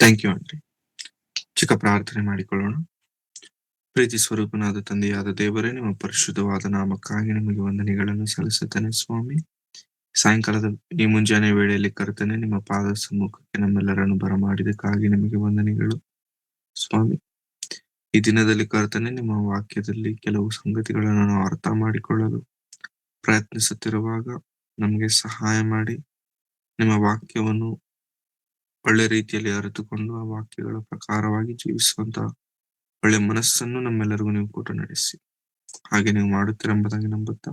Thank you aunty. ಚಿಕ್ಕ ಪ್ರಾರ್ಥನೆ ಮಾಡಿಕೊಳ್ಳೋಣ. ಪ್ರೀತಿ ಸ್ವರೂಪನಾದ ತಂದೆಯಾದ ದೇವರೇ, ನಿಮ್ಮ ಪರಿಶುದ್ಧವಾದ ನಾಮಕ್ಕಾಗಿ ನಿಮಗೆ ವಂದನೆಗಳನ್ನು ಸಲ್ಲಿಸುತ್ತೇನೆ ಸ್ವಾಮಿ. ಸಾಯಂಕಾಲದ ಈ ಮುಂಜಾನೆ ವೇಳೆಯಲ್ಲಿ ಕರ್ತನೆ, ನಿಮ್ಮ ಪಾದ ಸಮ್ಮುಖಕ್ಕೆ ನಮ್ಮೆಲ್ಲರನ್ನು ಬರಮಾಡಿದಕ್ಕಾಗಿ ನಿಮಗೆ ವಂದನೆಗಳು ಸ್ವಾಮಿ. ಈ ದಿನದಲ್ಲಿ ಕರ್ತನೆ, ನಿಮ್ಮ ವಾಕ್ಯದಲ್ಲಿ ಕೆಲವು ಸಂಗತಿಗಳನ್ನು ನಾವು ಅರ್ಥ ಮಾಡಿಕೊಳ್ಳಲು ಪ್ರಯತ್ನಿಸುತ್ತಿರುವಾಗ ನಮಗೆ ಸಹಾಯ ಮಾಡಿ, ನಿಮ್ಮ ವಾಕ್ಯವನ್ನು ಒಳ್ಳೆ ರೀತಿಯಲ್ಲಿ ಅರಿತುಕೊಂಡು ಆ ವಾಕ್ಯಗಳ ಪ್ರಕಾರವಾಗಿ ಜೀವಿಸುವಂತ ಒಳ್ಳೆ ಮನಸ್ಸನ್ನು ನಮ್ಮೆಲ್ಲರಿಗೂ ನೀವು ಕೊಟ್ಟು ನಡೆಸಿ. ಹಾಗೆ ನೀವು ಮಾಡುತ್ತೀರೆಂಬುದಾಗಿ ನಂಬುತ್ತಾ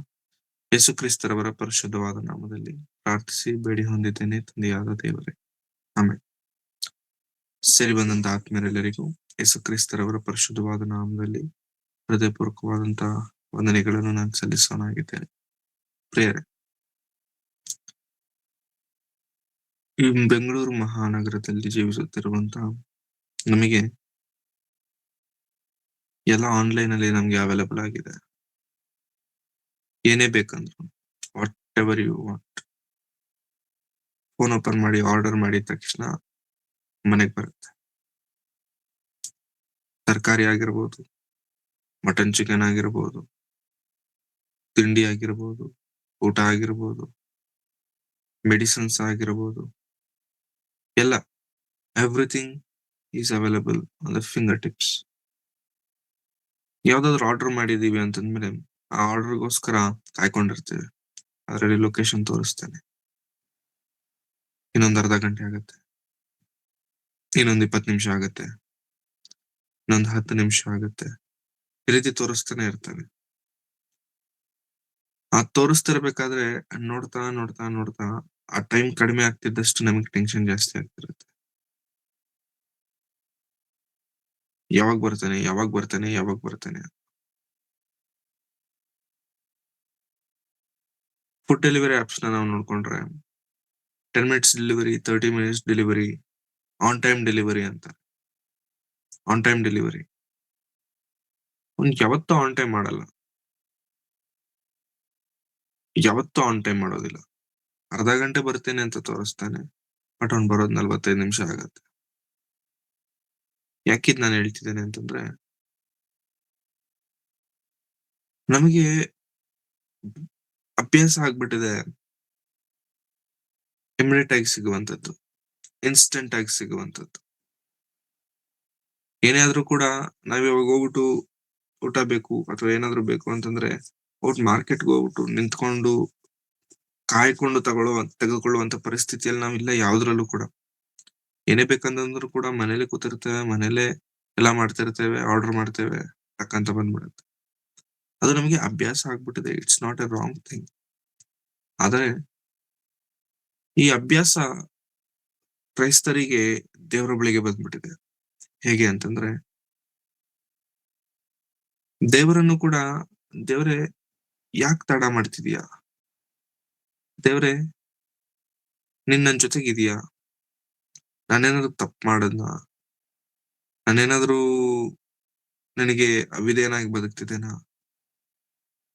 ಯೇಸು ಕ್ರಿಸ್ತರವರ ಪರಿಶುದ್ಧವಾದ ನಾಮದಲ್ಲಿ ಪ್ರಾರ್ಥಿಸಿ ಬೇಡಿ ಹೊಂದಿದ್ದೇನೆ ತಂದೆಯಾದ ದೇವರೇ, ಆಮೇಲೆ. ಸೇರಿ ಬಂದಂತ ಆತ್ಮೀಯರೆಲ್ಲರಿಗೂ ಯೇಸು ಕ್ರಿಸ್ತರವರ ಪರಿಶುದ್ಧವಾದ ನಾಮದಲ್ಲಿ ಹೃದಯಪೂರ್ವಕವಾದಂತಹ ವಂದನೆಗಳನ್ನು ನಾನು ಸಲ್ಲಿಸೋನಾಗಿದ್ದೇನೆ. ಪ್ರಿಯರೇ, ಈ ಬೆಂಗಳೂರು ಮಹಾನಗರದಲ್ಲಿ ಜೀವಿಸುತ್ತಿರುವಂತಹ ನಮಗೆ ಎಲ್ಲ ಆನ್ಲೈನ್ ಅಲ್ಲಿ ನಮ್ಗೆ ಅವೈಲೇಬಲ್ ಆಗಿದೆ. ಏನೇ ಬೇಕಂದ್ರು whatever you want, phone open ಮಾಡಿ ಆರ್ಡರ್ ಮಾಡಿದ ತಕ್ಷಣ ಮನೆಗೆ ಬರುತ್ತೆ. ತರಕಾರಿ ಆಗಿರ್ಬೋದು, ಮಟನ್ ಚಿಕನ್ ಆಗಿರ್ಬೋದು, ತಿಂಡಿ ಆಗಿರ್ಬೋದು, ಊಟ ಆಗಿರ್ಬೋದು, ಮೆಡಿಸಿನ್ಸ್ ಆಗಿರ್ಬೋದು, ಎಲ್ಲ everything is available on the finger tips. ಯಾವ್ದಾದ್ರು ಆರ್ಡರ್ ಮಾಡಿದೀವಿ ಅಂತಂದ್ಮೇಲೆ ಆ ಆರ್ಡರ್ಗೋಸ್ಕರ ಕಾಯ್ಕೊಂಡಿರ್ತೇವೆ. ಅದರಲ್ಲಿ ಲೊಕೇಶನ್ ತೋರಿಸ್ತೇನೆ, ಇನ್ನೊಂದು ಅರ್ಧ ಗಂಟೆ ಆಗುತ್ತೆ, ಇನ್ನೊಂದು 20 ನಿಮಿಷ ಆಗುತ್ತೆ, ಇನ್ನೊಂದು 10 ನಿಮಿಷ ಆಗುತ್ತೆ, ಈ ರೀತಿ ತೋರಿಸ್ತಾನೆ ಇರ್ತಾನೆ. ಆ ತೋರಿಸ್ತಿರ್ಬೇಕಾದ್ರೆ ನೋಡ್ತಾ ನೋಡ್ತಾ ನೋಡ್ತಾ ಆ ಟೈಮ್ ಕಡಿಮೆ ಆಗ್ತಿದ್ದಷ್ಟು ನಮಗೆ ಟೆನ್ಷನ್ ಜಾಸ್ತಿ ಆಗ್ತಿರುತ್ತೆ. ಯಾವಾಗ ಬರ್ತಾನೆ ಯಾವಾಗ ಬರ್ತಾನೆ ಯಾವಾಗ ಬರ್ತಾನೆ. ಫುಡ್ ಡೆಲಿವರಿ ಆಪ್ಸ್ ನಾವು ನೋಡ್ಕೊಂಡ್ರೆ 10 minutes delivery, 30 minutes delivery, on time delivery ಅಂತ. ಆನ್ ಟೈಮ್ ಡೆಲಿವರಿ ಯಾವತ್ತೂ ಆನ್ ಟೈಮ್ ಮಾಡಲ್ಲ, ಯಾವತ್ತೂ ಆನ್ ಟೈಮ್ ಮಾಡೋದಿಲ್ಲ. ಅರ್ಧ ಗಂಟೆ ಬರ್ತೇನೆ ಅಂತ ತೋರಿಸ್ತಾನೆ, ಬಟ್ ಅವ್ನು ಬರೋದು 45 ನಿಮಿಷ ಆಗತ್ತೆ. ಯಾಕಿದ್ ನಾನು ಹೇಳ್ತಿದ್ದೇನೆ ಅಂತಂದ್ರೆ, ನಮಗೆ ಅಭ್ಯಾಸ ಆಗ್ಬಿಟ್ಟಿದೆ ಇಮಿಡಿಯೇಟ್ ಆಗಿ ಸಿಗುವಂತದ್ದು, ಇನ್ಸ್ಟೆಂಟ್ ಆಗಿ ಸಿಗುವಂತದ್ದು. ಏನೇ ಆದ್ರೂ ಕೂಡ ನಾವ್ ಇವಾಗ ಹೋಗ್ಬಿಟ್ಟು ಊಟ ಬೇಕು ಅಥವಾ ಏನಾದ್ರು ಬೇಕು ಅಂತಂದ್ರೆ ಹೋಗ್ಬಿಟ್ಟು ಮಾರ್ಕೆಟ್ಗೆ ಹೋಗ್ಬಿಟ್ಟು ನಿಂತ್ಕೊಂಡು ಕಾಯ್ಕೊಂಡು ತೆಗೆದುಕೊಳ್ಳುವಂತ ಪರಿಸ್ಥಿತಿಯಲ್ಲಿ ನಾವಿಲ್ಲ ಯಾವ್ದ್ರಲ್ಲೂ ಕೂಡ. ಏನೇ ಬೇಕಂತಂದ್ರು ಕೂಡ ಮನೇಲೆ ಕೂತಿರ್ತೇವೆ, ಮನೇಲೆ ಎಲ್ಲ ಮಾಡ್ತಿರ್ತೇವೆ, ಆರ್ಡರ್ ಮಾಡ್ತೇವೆ, ಟಕ್ಕಂತ ಬಂದ್ಬಿಡುತ್ತೆ. ಅದು ನಮಗೆ ಅಭ್ಯಾಸ ಆಗ್ಬಿಟ್ಟಿದೆ. It's not A wrong thing. ಆದ್ರೆ ಈ ಅಭ್ಯಾಸ ಕ್ರೈಸ್ತರಿಗೆ ದೇವರ ಬಳಿಗೆ ಬಂದ್ಬಿಟ್ಟಿದೆ. ಹೇಗೆ ಅಂತಂದ್ರೆ, ದೇವರನ್ನು ಕೂಡ ದೇವ್ರೆ ಯಾಕೆ ತಡ ಮಾಡ್ತಿದೀಯಾ, ದೇವ್ರೆ ನೀನ್ ನನ್ ಜೊತೆಗಿದೀಯಾ, ನಾನೇನಾದ್ರು ತಪ್ಪು ಮಾಡದ್ನ, ನಾನೇನಾದ್ರೂ ನನಗೆ ಅವಿಧೇಯನಾಗಿ ಬದುಕ್ತಿದ್ದೇನಾ,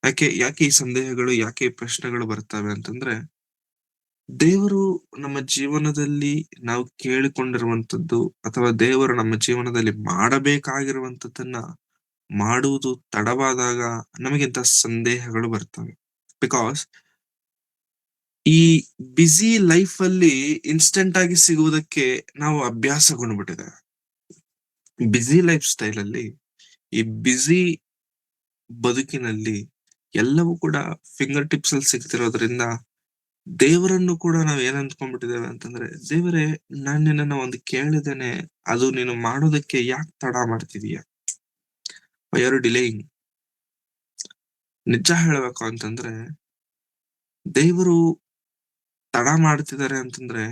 ಯಾಕೆ ಯಾಕೆ ಈ ಸಂದೇಹಗಳು, ಯಾಕೆ ಈ ಪ್ರಶ್ನೆಗಳು ಬರ್ತವೆ ಅಂತಂದ್ರೆ, ದೇವರು ನಮ್ಮ ಜೀವನದಲ್ಲಿ ನಾವು ಕೇಳಿಕೊಂಡಿರುವಂತದ್ದು ಅಥವಾ ದೇವರು ನಮ್ಮ ಜೀವನದಲ್ಲಿ ಮಾಡಬೇಕಾಗಿರುವಂತದ್ದನ್ನ ಮಾಡುವುದು ತಡವಾದಾಗ ನಮಗಿಂತ ಸಂದೇಹಗಳು ಬರ್ತವೆ. ಬಿಕಾಸ್ ಈ ಬ್ಯುಸಿ ಲೈಫ್ ಅಲ್ಲಿ ಇನ್ಸ್ಟೆಂಟ್ ಆಗಿ ಸಿಗುವುದಕ್ಕೆ ನಾವು ಅಭ್ಯಾಸಗೊಂಡ್ಬಿಟ್ಟಿದೆ. ಬ್ಯುಸಿ ಲೈಫ್ ಸ್ಟೈಲ್ ಅಲ್ಲಿ, ಈ ಬ್ಯುಸಿ ಬದುಕಿನಲ್ಲಿ ಎಲ್ಲವೂ ಕೂಡ ಫಿಂಗರ್ ಟಿಪ್ಸ್ ಅಲ್ಲಿ ಸಿಗ್ತಿರೋದ್ರಿಂದ ದೇವರನ್ನು ಕೂಡ ನಾವ್ ಏನ್ ಅಂದ್ಕೊಂಡ್ಬಿಟ್ಟಿದ್ದೇವೆ ಅಂತಂದ್ರೆ, ದೇವರೇ ನಾನ್ ನಿನ್ನನ್ನ ಒಂದು ಕೇಳಿದ್ದೇನೆ, ಅದು ನೀನು ಮಾಡೋದಕ್ಕೆ ಯಾಕೆ ತಡ ಮಾಡ್ತಿದೀಯ, ವೈ ಆರ್ ಡಿಲೇಯಿಂಗ್. ನಿಜ ಹೇಳ್ಬೇಕು ಅಂತಂದ್ರೆ, ದೇವರು ತಡ ಮಾಡ್ತಿದ್ದಾರೆ ಅಂತಂದ್ರೆ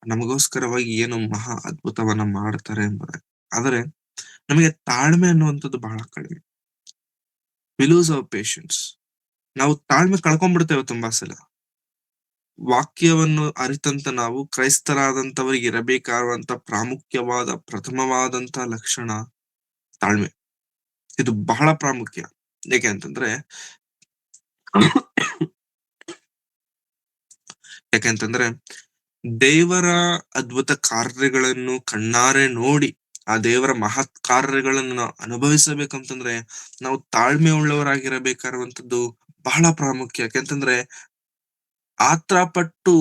ನಮಗೋಸ್ಕರವಾಗಿ ಏನು ಮಹಾ ಅದ್ಭುತವನ್ನ ಮಾಡ್ತಾರೆ ಎಂಬುದಾಗಿ. ಆದ್ರೆ ನಮಗೆ ತಾಳ್ಮೆ ಅನ್ನುವಂಥದ್ದು ಬಹಳ ಕಡಿಮೆ. We lose our patience. ನಾವು ತಾಳ್ಮೆ ಕಳ್ಕೊಂಡ್ಬಿಡ್ತೇವೆ ತುಂಬಾ ಸಲ. ವಾಕ್ಯವನ್ನು ಅರಿತಂತ ನಾವು ಕ್ರೈಸ್ತರಾದಂತವರಿಗೆ ಇರಬೇಕಾದಂತ ಪ್ರಾಮುಖ್ಯವಾದ ಪ್ರಥಮವಾದಂತ ಲಕ್ಷಣ ತಾಳ್ಮೆ. ಇದು ಬಹಳ ಪ್ರಾಮುಖ್ಯ. ಯಾಕೆ ಅಂತಂದ್ರೆ ಯಾಕೆಂತಂದ್ರೆ ದೇವರ ಅದ್ಭುತ ಕಾರ್ಯಗಳನ್ನು ಕಣ್ಣಾರೆ ನೋಡಿ, ಆ ದೇವರ ಮಹತ್ ಕಾರ್ಯಗಳನ್ನು ನಾವು ಅನುಭವಿಸಬೇಕಂತಂದ್ರೆ ನಾವು ತಾಳ್ಮೆ ಉಳ್ಳವರಾಗಿರಬೇಕಾಗಿರುವಂತದ್ದು ಬಹಳ ಪ್ರಾಮುಖ್ಯ. ಯಾಕೆಂತಂದ್ರೆ ಆತ್ರ ಪಟ್ಟು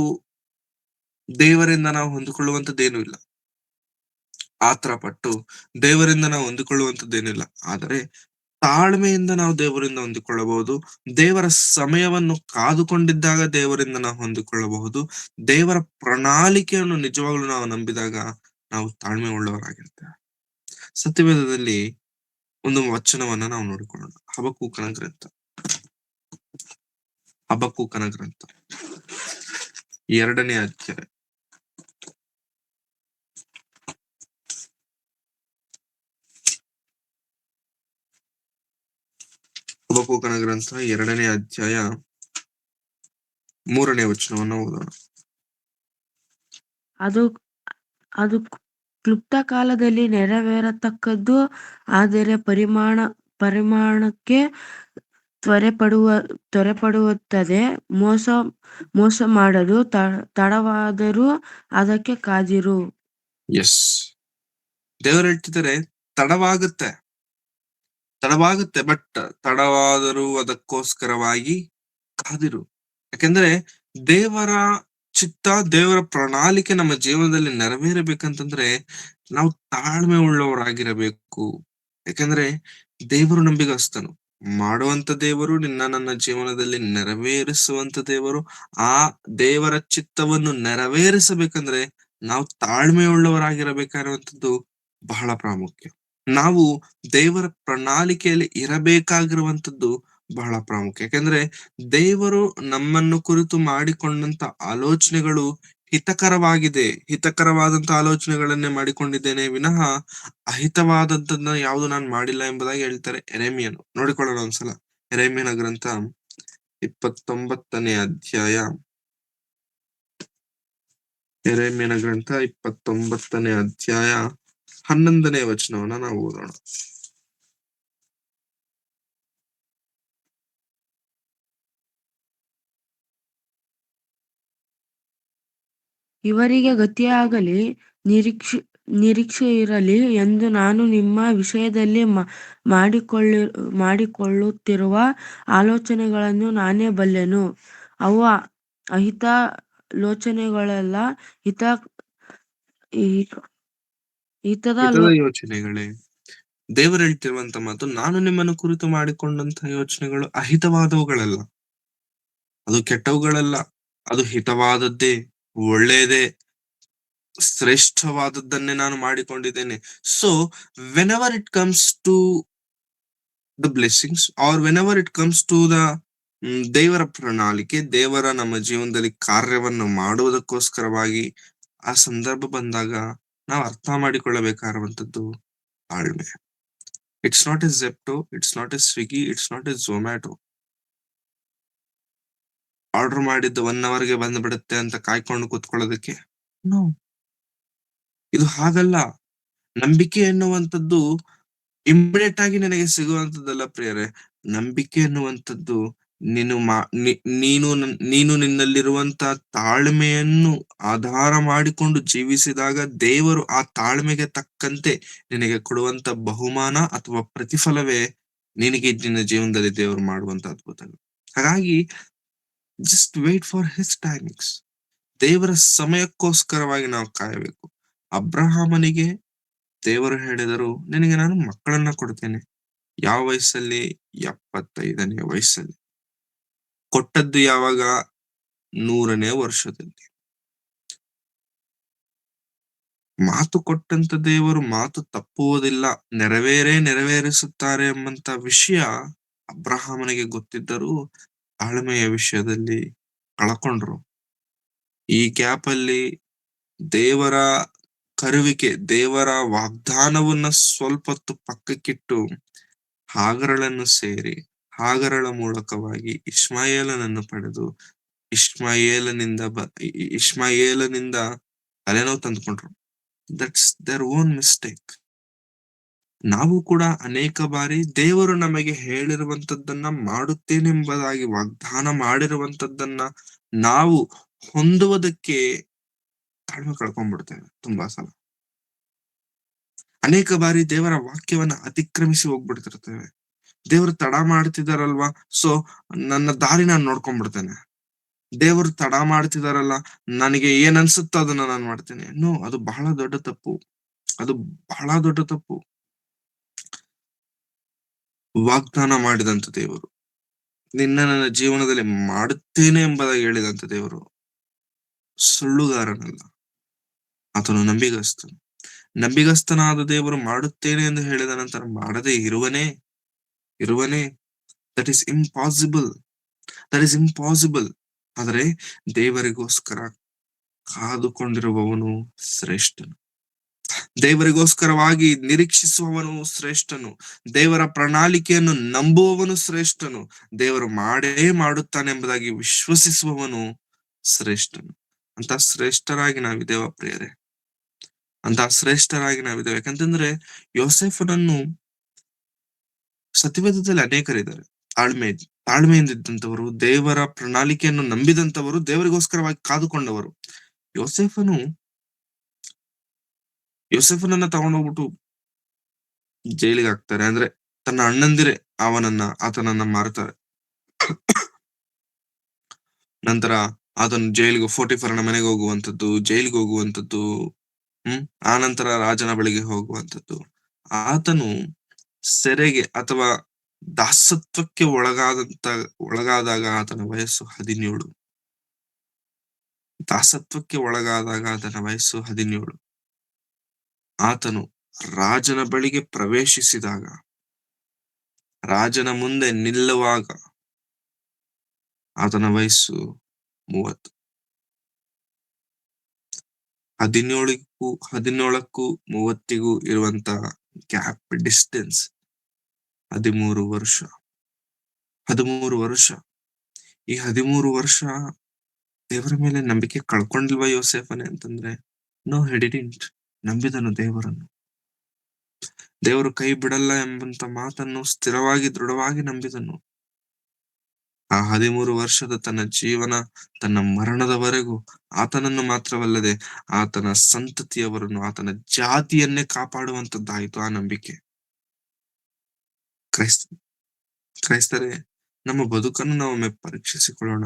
ದೇವರಿಂದ ನಾವು ಹೊಂದಿಕೊಳ್ಳುವಂತದ್ದೇನೂ ಇಲ್ಲ. ಆತ್ರ ಪಟ್ಟು ದೇವರಿಂದ ನಾವು ಹೊಂದಿಕೊಳ್ಳುವಂತದ್ದೇನಿಲ್ಲ. ಆದರೆ ತಾಳ್ಮೆಯಿಂದ ನಾವು ದೇವರಿಂದ ಹೊಂದಿಕೊಳ್ಳಬಹುದು. ದೇವರ ಸಮಯವನ್ನು ಕಾದುಕೊಂಡಿದ್ದಾಗ ದೇವರಿಂದ ನಾವು ಹೊಂದಿಕೊಳ್ಳಬಹುದು. ದೇವರ ಪ್ರಣಾಳಿಕೆಯನ್ನು ನಿಜವಾಗ್ಲೂ ನಾವು ನಂಬಿದಾಗ ನಾವು ತಾಳ್ಮೆ ಉಳ್ಳವರಾಗಿರ್ತೇವೆ. ಸತ್ಯವೇದದಲ್ಲಿ ಒಂದು ವಚನವನ್ನ ನಾವು ನೋಡಿಕೊಳ್ಳೋಣ. ಹಬಕ್ಕೂಕನ ಗ್ರಂಥ. ಹಬಕ್ಕೂಕನ ಗ್ರಂಥ 2ನೇ ಅಧ್ಯಾಯ. ಹಬಕ್ಕೂಕನ ಗ್ರಂಥ 2ನೇ ಅಧ್ಯಾಯ 3ನೇ ವಚನವನ್ನ ಓದೋಣ. ಅದು ಅದು ಕ್ಲುಪ್ತ ಕಾಲದಲ್ಲಿ ನೆರವೇರತಕ್ಕದ್ದು, ಆದರೆ ಪರಿಮಾಣಕ್ಕೆ ತ್ವರೆಪಡುತ್ತದೆ. ಮೋಸ ಮಾಡಲು ತಡವಾದರೂ ಅದಕ್ಕೆ ಕಾದಿರು. ಎಸ್, ದೇವರು ಹೇಳ್ತಿದ್ದಾರೆ ತಡವಾಗುತ್ತೆ, ಬಟ್ ತಡವಾದರೂ ಅದಕ್ಕೋಸ್ಕರವಾಗಿ ಕಾದಿರು. ಯಾಕೆಂದ್ರೆ ದೇವರ ಚಿತ್ತ, ದೇವರ ಪ್ರಣಾಳಿಕೆ ನಮ್ಮ ಜೀವನದಲ್ಲಿ ನೆರವೇರಬೇಕಂತಂದ್ರೆ ನಾವು ತಾಳ್ಮೆ ಉಳ್ಳವರಾಗಿರಬೇಕು. ಯಾಕಂದ್ರೆ ದೇವರು ನಂಬಿಗಸ್ತನು, ಮಾಡುವಂತ ದೇವರು, ನನ್ನ ಜೀವನದಲ್ಲಿ ನೆರವೇರಿಸುವಂತ ದೇವರು. ಆ ದೇವರ ಚಿತ್ತವನ್ನು ನೆರವೇರಿಸಬೇಕಂದ್ರೆ ನಾವು ತಾಳ್ಮೆ ಉಳ್ಳವರಾಗಿರಬೇಕಾಗಿರುವಂತದ್ದು ಬಹಳ ಪ್ರಾಮುಖ್ಯ. ನಾವು ದೇವರ ಪ್ರಣಾಳಿಕೆಯಲ್ಲಿ ಇರಬೇಕಾಗಿರುವಂತದ್ದು ಬಹಳ ಪ್ರಾಮುಖ್ಯ. ಯಾಕೆಂದ್ರೆ ದೇವರು ನಮ್ಮನ್ನು ಕುರಿತು ಮಾಡಿಕೊಂಡಂತ ಆಲೋಚನೆಗಳು ಹಿತಕರವಾದಂತ ಆಲೋಚನೆಗಳನ್ನೇ ಮಾಡಿಕೊಂಡಿದ್ದೇನೆ ವಿನಃ ಅಹಿತವಾದದ್ದನ್ನ ಯಾವುದು ನಾನು ಮಾಡಿಲ್ಲ ಎಂಬುದಾಗಿ ಹೇಳ್ತಾರೆ ಯೆರೆಮೀಯನು. ನೋಡಿಕೊಳ್ಳೋಣ ಒಂದ್ಸಲ. ಯೆರೆಮೀಯನ ಗ್ರಂಥ 29ನೇ ಅಧ್ಯಾಯ. ಯೆರೆಮೀಯನ ಗ್ರಂಥ 29ನೇ ಅಧ್ಯಾಯ 11ನೇ ವಚನವನ್ನ ನಾವು ಓದೋಣ. ಇವರಿಗೆ ಗತಿಯಾಗಲಿ, ನಿರೀಕ್ಷೆ ಇರಲಿ ಎಂದು ನಾನು ನಿಮ್ಮ ವಿಷಯದಲ್ಲಿ ಮಾಡಿಕೊಳ್ಳುತ್ತಿರುವ ಆಲೋಚನೆಗಳನ್ನು ನಾನೇ ಬಲ್ಲೆನು. ಅವು ಅಹಿತಾಲೋಚನೆಗಳಲ್ಲ, ಹಿತದ ಯೋಚನೆಗಳೇ. ದೇವರು ಹೇಳ್ತಿರುವಂತ ಮಾತು, ನಾನು ನಿಮ್ಮನ್ನು ಕುರಿತು ಮಾಡಿಕೊಂಡಂತ ಯೋಚನೆಗಳು ಅಹಿತವಾದವುಗಳಲ್ಲ, ಅದು ಕೆಟ್ಟವುಗಳಲ್ಲ, ಅದು ಹಿತವಾದದ್ದೇ, ಒಳ್ಳೆಯದೇ, ಶ್ರೇಷ್ಠವಾದದ್ದನ್ನೇ ನಾನು ಮಾಡಿಕೊಂಡಿದ್ದೇನೆ. So whenever it comes to the blessings or whenever it comes to the ದೇವರ ಪ್ರಣಾಳಿಕೆ, ದೇವರ ನಮ್ಮ ಜೀವನದಲ್ಲಿ ಕಾರ್ಯವನ್ನು ಮಾಡುವುದಕ್ಕೋಸ್ಕರವಾಗಿ ಆ ಸಂದರ್ಭ ಬಂದಾಗ ನಾವು ಅರ್ಥ ಮಾಡಿಕೊಳ್ಳಬೇಕಾಗಿರುವಂತದ್ದು ತಾಳ್ಮೆ. It's not A Zepto, it's not A Swiggy, it's not A Zomato. Order ಮಾಡಿದ್ದು 1 ಅವರ್ಗೆ ಬಂದ್ಬಿಡುತ್ತೆ ಅಂತ ಕಾಯ್ಕೊಂಡು ಕೂತ್ಕೊಳ್ಳೋದಕ್ಕೆ ನೋ, ಇದು ಹಾಗಲ್ಲ. ನಂಬಿಕೆ ಎನ್ನುವಂಥದ್ದು ಇಮಿಡಿಯೇಟ್ ಆಗಿ ನಿನಗೆ ಸಿಗುವಂತದ್ದಲ್ಲ ಪ್ರಿಯರೇ. ನಂಬಿಕೆ ಎನ್ನುವಂಥದ್ದು ನೀನು ನಿನ್ನಲ್ಲಿರುವಂತ ತಾಳ್ಮೆಯನ್ನು ಆಧಾರ ಮಾಡಿಕೊಂಡು ಜೀವಿಸಿದಾಗ ದೇವರು ಆ ತಾಳ್ಮೆಗೆ ತಕ್ಕಂತೆ ನಿನಗೆ ಕೊಡುವಂತ ಬಹುಮಾನ ಅಥವಾ ಪ್ರತಿಫಲವೇ ನಿನಗೆ ನಿನ್ನ ಜೀವನದಲ್ಲಿ ದೇವರು ಮಾಡುವಂತ ಅದ್ಭುತಗಳು. ಹಾಗಾಗಿ just wait for his timings. ದೇವರ ಸಮಯಕ್ಕೋಸ್ಕರವಾಗಿ ನಾವು ಕಾಯಬೇಕು. ಅಬ್ರಹಾಮನಿಗೆ ದೇವರು ಹೇಳಿದರು, ನಿನಗೆ ನಾನು ಮಕ್ಕಳನ್ನ ಕೊಡ್ತೇನೆ. ಯಾವ ವಯಸ್ಸಲ್ಲಿ? 75ನೇ ವಯಸ್ಸಲ್ಲಿ. ಕೊಟ್ಟದ್ದು ಯಾವಾಗ? 100ನೇ ವರ್ಷದಲ್ಲಿ. ಮಾತು ಕೊಟ್ಟಂತ ದೇವರು ಮಾತು ತಪ್ಪುವುದಿಲ್ಲ, ನೆರವೇರಿಸುತ್ತಾರೆ ಎಂಬಂತ ವಿಷಯ ಅಬ್ರಹಾಮನಿಗೆ ಗೊತ್ತಿದ್ದರೂ ತಾಳ್ಮೆಯ ವಿಷಯದಲ್ಲಿ ಕಳಕೊಂಡ್ರು. ಈ ಗ್ಯಾಪ್ ಅಲ್ಲಿ ದೇವರ ಕರುವಿಕೆ, ದೇವರ ವಾಗ್ದಾನವನ್ನ ಸ್ವಲ್ಪ ಹೊತ್ತು ಪಕ್ಕಕ್ಕಿಟ್ಟು ಹಾಗರಳನ್ನು ಸೇರಿ, ಹಾಗರಳ ಮೂಲಕವಾಗಿ ಇಷ್ಮಾಯೇಲನನ್ನು ಪಡೆದು ಇಷ್ಮಾಯೇಲನಿಂದ ತಲೆನೋವು ತಂದುಕೊಂಡ್ರು. That's their own mistake. ನಾವು ಕೂಡ ಅನೇಕ ಬಾರಿ ದೇವರು ನಮಗೆ ಹೇಳಿರುವಂತದ್ದನ್ನ ಮಾಡುತ್ತೇನೆಂಬುದಾಗಿ ವಾಗ್ದಾನ ಮಾಡಿರುವಂತದ್ದನ್ನ ನಾವು ಹೊಂದುವುದಕ್ಕೆ ತಾಳ್ಮೆ ಕಳ್ಕೊಂಡ್ಬಿಡ್ತೇವೆ ತುಂಬಾ ಸಲ. ಅನೇಕ ಬಾರಿ ದೇವರ ವಾಕ್ಯವನ್ನ ಅತಿಕ್ರಮಿಸಿ ಹೋಗ್ಬಿಡ್ತಿರ್ತೇವೆ. ದೇವರು ತಡ ಮಾಡ್ತಿದಾರಲ್ವಾ, ಸೊ ನನ್ನ ದಾರಿ ನಾನು ನೋಡ್ಕೊಂಡ್ಬಿಡ್ತೇನೆ. ದೇವರು ತಡ ಮಾಡ್ತಿದಾರಲ್ಲ, ನನಗೆ ಏನ್ ಅನ್ಸುತ್ತೋ ಅದನ್ನ ನಾನು ಮಾಡ್ತೇನೆ. ನೋ, ಅದು ಬಹಳ ದೊಡ್ಡ ತಪ್ಪು. ಅದು ಬಹಳ ದೊಡ್ಡ ತಪ್ಪು. ವಾಗ್ದಾನ ಮಾಡಿದಂತ ದೇವರು, ನಿನ್ನ ನನ್ನ ಜೀವನದಲ್ಲಿ ಮಾಡುತ್ತೇನೆ ಎಂಬುದಾಗಿ ಹೇಳಿದಂತ ದೇವರು ಸುಳ್ಳುಗಾರನಲ್ಲ, ಆತನು ನಂಬಿಗಸ್ತನು. ನಂಬಿಗಸ್ತನಾದ ದೇವರು ಮಾಡುತ್ತೇನೆ ಎಂದು ಹೇಳಿದ ನಂತರ ಮಾಡದೇ ಇರುವನೇ ದಟ್ ಇಸ್ ಇಂಪಾಸಿಬಲ್. ಆದರೆ ದೇವರಿಗೋಸ್ಕರ ಕಾದುಕೊಂಡಿರುವವನು ಶ್ರೇಷ್ಠನು. ದೇವರಿಗೋಸ್ಕರವಾಗಿ ನಿರೀಕ್ಷಿಸುವವನು ಶ್ರೇಷ್ಠನು. ದೇವರ ಪ್ರಣಾಳಿಕೆಯನ್ನು ನಂಬುವವನು ಶ್ರೇಷ್ಠನು. ದೇವರು ಮಾಡೇ ಮಾಡುತ್ತಾನೆ ಎಂಬುದಾಗಿ ವಿಶ್ವಸಿಸುವವನು ಶ್ರೇಷ್ಠನು. ಅಂತ ಶ್ರೇಷ್ಠರಾಗಿ ನಾವಿದ್ದೇವ ಪ್ರಿಯರೇ, ಅಂತ ಶ್ರೇಷ್ಠರಾಗಿ ನಾವಿದ್ದೇವೆ. ಯಾಕಂತಂದ್ರೆ ಯೋಸೇಫನನ್ನು ಸತ್ಯವೇದದಲ್ಲಿ ಅನೇಕರಿದ್ದಾರೆ. ತಾಳ್ಮೆಯಿಂದಿದ್ದಂಥವರು, ದೇವರ ಪ್ರಣಾಳಿಕೆಯನ್ನು ನಂಬಿದಂಥವರು, ದೇವರಿಗೋಸ್ಕರವಾಗಿ ಕಾದುಕೊಂಡವರು. ಯೋಸೇಫನನ್ನ ತಗೊಂಡೋಗ್ಬಿಟ್ಟು ಜೈಲಿಗೆ ಹಾಕ್ತಾರೆ. ಅಂದ್ರೆ ತನ್ನ ಅಣ್ಣಂದಿರೇ ಆತನನ್ನ ಮಾರ್ತಾರೆ. ನಂತರ ಆತನು ಜೈಲಿಗೆ ಫೋಟಿಫರನ ಮನೆಗೆ ಹೋಗುವಂಥದ್ದು, ಜೈಲಿಗೆ ಹೋಗುವಂಥದ್ದು, ಆ ನಂತರ ರಾಜನ ಬಳಿಗೆ ಹೋಗುವಂಥದ್ದು. ಆತನು ಸೆರೆಗೆ ಅಥವಾ ದಾಸತ್ವಕ್ಕೆ ಒಳಗಾದಾಗ ಆತನ ವಯಸ್ಸು 17. ದಾಸತ್ವಕ್ಕೆ ಒಳಗಾದಾಗ ಆತನ ವಯಸ್ಸು 17. ಆತನು ರಾಜನ ಬಳಿಗೆ ಪ್ರವೇಶಿಸಿದಾಗ, ರಾಜನ ಮುಂದೆ ನಿಲ್ಲುವಾಗ ಆತನ ವಯಸ್ಸು 30. 17ಕ್ಕೂ 30ಗೂ ಇರುವಂತ ಗ್ಯಾಪ್, ಡಿಸ್ಟೆನ್ಸ್ 13 ವರ್ಷ. 13 ವರ್ಷ. ಈ 13 ವರ್ಷ ದೇವರ ಮೇಲೆ ನಂಬಿಕೆ ಕಳ್ಕೊಂಡಿಲ್ವಾ ಯೋಸೇಫನೇ ಅಂತಂದ್ರೆ, ನೋ, ಹಿ ಡಿಡ್ಂಟ್. ನಂಬಿದನು ದೇವರನ್ನು. ದೇವರು ಕೈ ಬಿಡಲ್ಲ ಎಂಬಂತ ಮಾತನ್ನು ಸ್ಥಿರವಾಗಿ ದೃಢವಾಗಿ ನಂಬಿದನು. ಆ 13 ವರ್ಷದ ತನ್ನ ಜೀವನ, ತನ್ನ ಮರಣದವರೆಗೂ ಆತನನ್ನು ಮಾತ್ರವಲ್ಲದೆ ಆತನ ಸಂತತಿಯವರನ್ನು, ಆತನ ಜಾತಿಯನ್ನೇ ಕಾಪಾಡುವಂತದ್ದಾಯಿತು ಆ ನಂಬಿಕೆ. ಕ್ರೈಸ್ತರೇ, ನಮ್ಮ ಬದುಕನ್ನು ನಾವೊಮ್ಮೆ ಪರೀಕ್ಷಿಸಿಕೊಳ್ಳೋಣ.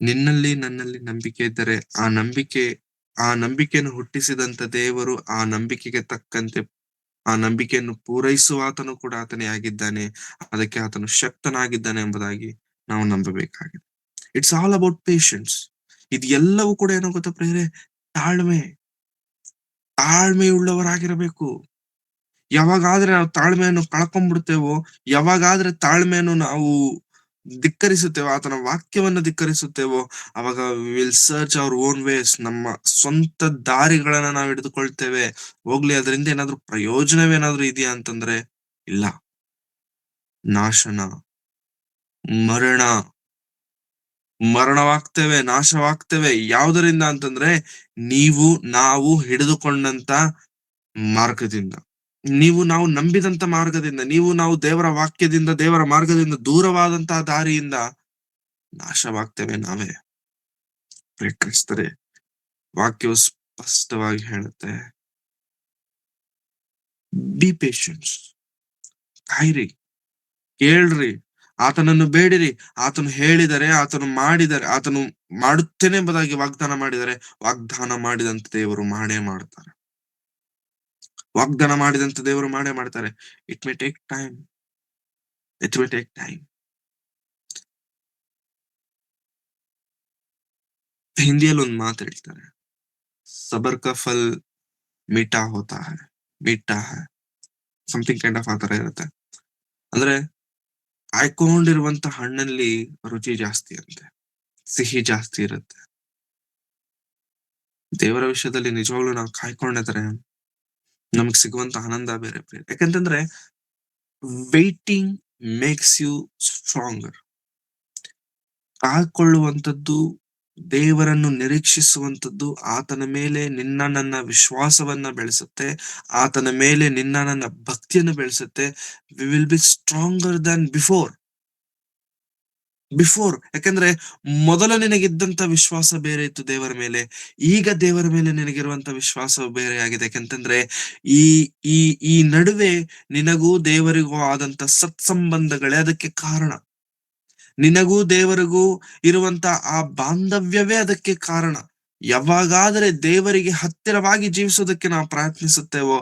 ನಿನ್ನಲ್ಲಿ ನನ್ನಲ್ಲಿ ನಂಬಿಕೆ ಇದ್ದರೆ ಆ ನಂಬಿಕೆಯನ್ನು ಹುಟ್ಟಿಸಿದಂತ ದೇವರು ಆ ನಂಬಿಕೆಗೆ ತಕ್ಕಂತೆ ಆ ನಂಬಿಕೆಯನ್ನು ಪೂರೈಸುವ ಆತನು ಕೂಡ ಆತನೇ ಆಗಿದ್ದಾನೆ. ಅದಕ್ಕೆ ಆತನು ಶಕ್ತನಾಗಿದ್ದಾನೆ ಎಂಬುದಾಗಿ ನಾವು ನಂಬಬೇಕಾಗಿದೆ. It's all about patience. ಇದು ಎಲ್ಲವೂ ಕೂಡ ಏನೋ ಗೊತ್ತಾ ಪ್ರಿಯರೇ, ತಾಳ್ಮೆಯುಳ್ಳವರಾಗಿರಬೇಕು. ಯಾವಾಗಾದ್ರೆ ನಾವು ತಾಳ್ಮೆಯನ್ನು ಕಳ್ಕೊಂಡ್ಬಿಡ್ತೇವೋ, ಯಾವಾಗಾದ್ರೆ ತಾಳ್ಮೆಯನ್ನು ನಾವು ಧಿಕ್ಕರಿಸುತ್ತೇವೋ, ಆತನ ವಾಕ್ಯವನ್ನ ಧಿಕ್ಕರಿಸುತ್ತೇವೋ, ಅವಾಗ will search our own ways. ನಮ್ಮ ಸ್ವಂತ ದಾರಿಗಳನ್ನ ನಾವು ಹಿಡಿದುಕೊಳ್ತೇವೆ. ಹೋಗ್ಲಿ, ಅದರಿಂದ ಏನಾದ್ರೂ ಪ್ರಯೋಜನವೇನಾದ್ರೂ ಇದೆಯಾ ಅಂತಂದ್ರೆ ಇಲ್ಲ. ನಾಶನ, ಮರಣವಾಗ್ತೇವೆ, ನಾಶವಾಗ್ತೇವೆ. ಯಾವುದರಿಂದ ಅಂತಂದ್ರೆ ನಾವು ಹಿಡಿದುಕೊಂಡಂತ ಮಾರ್ಗದಿಂದ, ನಾವು ನಂಬಿದಂತ ಮಾರ್ಗದಿಂದ, ನಾವು ದೇವರ ವಾಕ್ಯದಿಂದ, ದೇವರ ಮಾರ್ಗದಿಂದ ದೂರವಾದಂತಹ ದಾರಿಯಿಂದ ನಾಶವಾಗ್ತೇವೆ ನಾವೇ. ಕ್ರಿಸ್ತರೇ, ವಾಕ್ಯವು ಸ್ಪಷ್ಟವಾಗಿ ಹೇಳುತ್ತೆ, ಬಿ ಪೇಷನ್ಸ್. ಕಾಯಿರಿ, ಕೇಳ್ರಿ, ಆತನನ್ನು ಬೇಡಿರಿ. ಆತನು ಹೇಳಿದರೆ, ಆತನು ಮಾಡಿದರೆ, ಆತನು ಮಾಡುತ್ತೇನೆ ಎಂಬುದಾಗಿ ವಾಗ್ದಾನ ಮಾಡಿದರೆ, ವಾಗ್ದಾನ ಮಾಡಿದಂತ ದೇವರು ಮಾಡೇ ಮಾಡ್ತಾರೆ. ವಾಗ್ದಾನ ಮಾಡಿದಂತ ದೇವರು ಮಾಡೇ ಮಾಡ್ತಾರೆ. It may take time. ಹಿಂದಿಯಲ್ಲಿ ಒಂದು ಮಾತು ಹೇಳ್ತಾರೆ, ಸಬರ್ ಕಾ ಫಲ್ ಮೀಠಾ ಹೋತಾ ಹೈ, ಸಮಥಿಂಗ್ ಕೈಂಡ್ ಆಫ್ ಆ ತರ ಇರುತ್ತೆ. ಅಂದ್ರೆ ಕಾಯ್ಕೊಂಡಿರುವಂತ ಹಣ್ಣಲ್ಲಿ ರುಚಿ ಜಾಸ್ತಿ ಅಂತೆ, ಸಿಹಿ ಜಾಸ್ತಿ ಇರುತ್ತೆ. ದೇವರ ವಿಷಯದಲ್ಲಿ ನಿಜವಾಗ್ಲೂ ನಾವು ಕಾಯ್ಕೊಂಡಿದ್ರೆ ನಮಗ್ ಸಿಗುವಂತ ಆನಂದ ಬೇರೆ. ಯಾಕಂತಂದ್ರೆ ವೇಟಿಂಗ್ ಮೇಕ್ಸ್ ಯು ಸ್ಟ್ರಾಂಗರ್. ಕಾಯ್ಕೊಳ್ಳುವಂಥದ್ದು, ದೇವರನ್ನು ನಿರೀಕ್ಷಿಸುವಂಥದ್ದು ಆತನ ಮೇಲೆ ನಿನ್ನ ನನ್ನ ವಿಶ್ವಾಸವನ್ನ ಬೆಳೆಸುತ್ತೆ, ಆತನ ಮೇಲೆ ನಿನ್ನ ನನ್ನ ಭಕ್ತಿಯನ್ನು ಬೆಳೆಸುತ್ತೆ. We will be stronger than before. Before. ಯಾಕಂದ್ರೆ ಮೊದಲು ನಿನಗಿದ್ದಂತ ವಿಶ್ವಾಸ ಬೇರೆ ಇತ್ತು ದೇವರ ಮೇಲೆ. ಈಗ ದೇವರ ಮೇಲೆ ನಿನಗಿರುವಂತ ವಿಶ್ವಾಸ ಬೇರೆ ಆಗಿದೆ. ಯಾಕಂತಂದ್ರೆ ಈ ಈ ಈ ನಡುವೆ ನಿನಗೂ ದೇವರಿಗೂ ಆದಂತ ಸತ್ಸಂಬಂಧಗಳೇ ಅದಕ್ಕೆ ಕಾರಣ. ನಿನಗೂ ದೇವರಿಗೂ ಇರುವಂತ ಆ ಬಾಂಧವ್ಯವೇ ಅದಕ್ಕೆ ಕಾರಣ. ಯಾವಾಗಾದರೆ ದೇವರಿಗೆ ಹತ್ತಿರವಾಗಿ ಜೀವಿಸೋದಕ್ಕೆ ನಾವು ಪ್ರಯತ್ನಿಸುತ್ತೇವೋ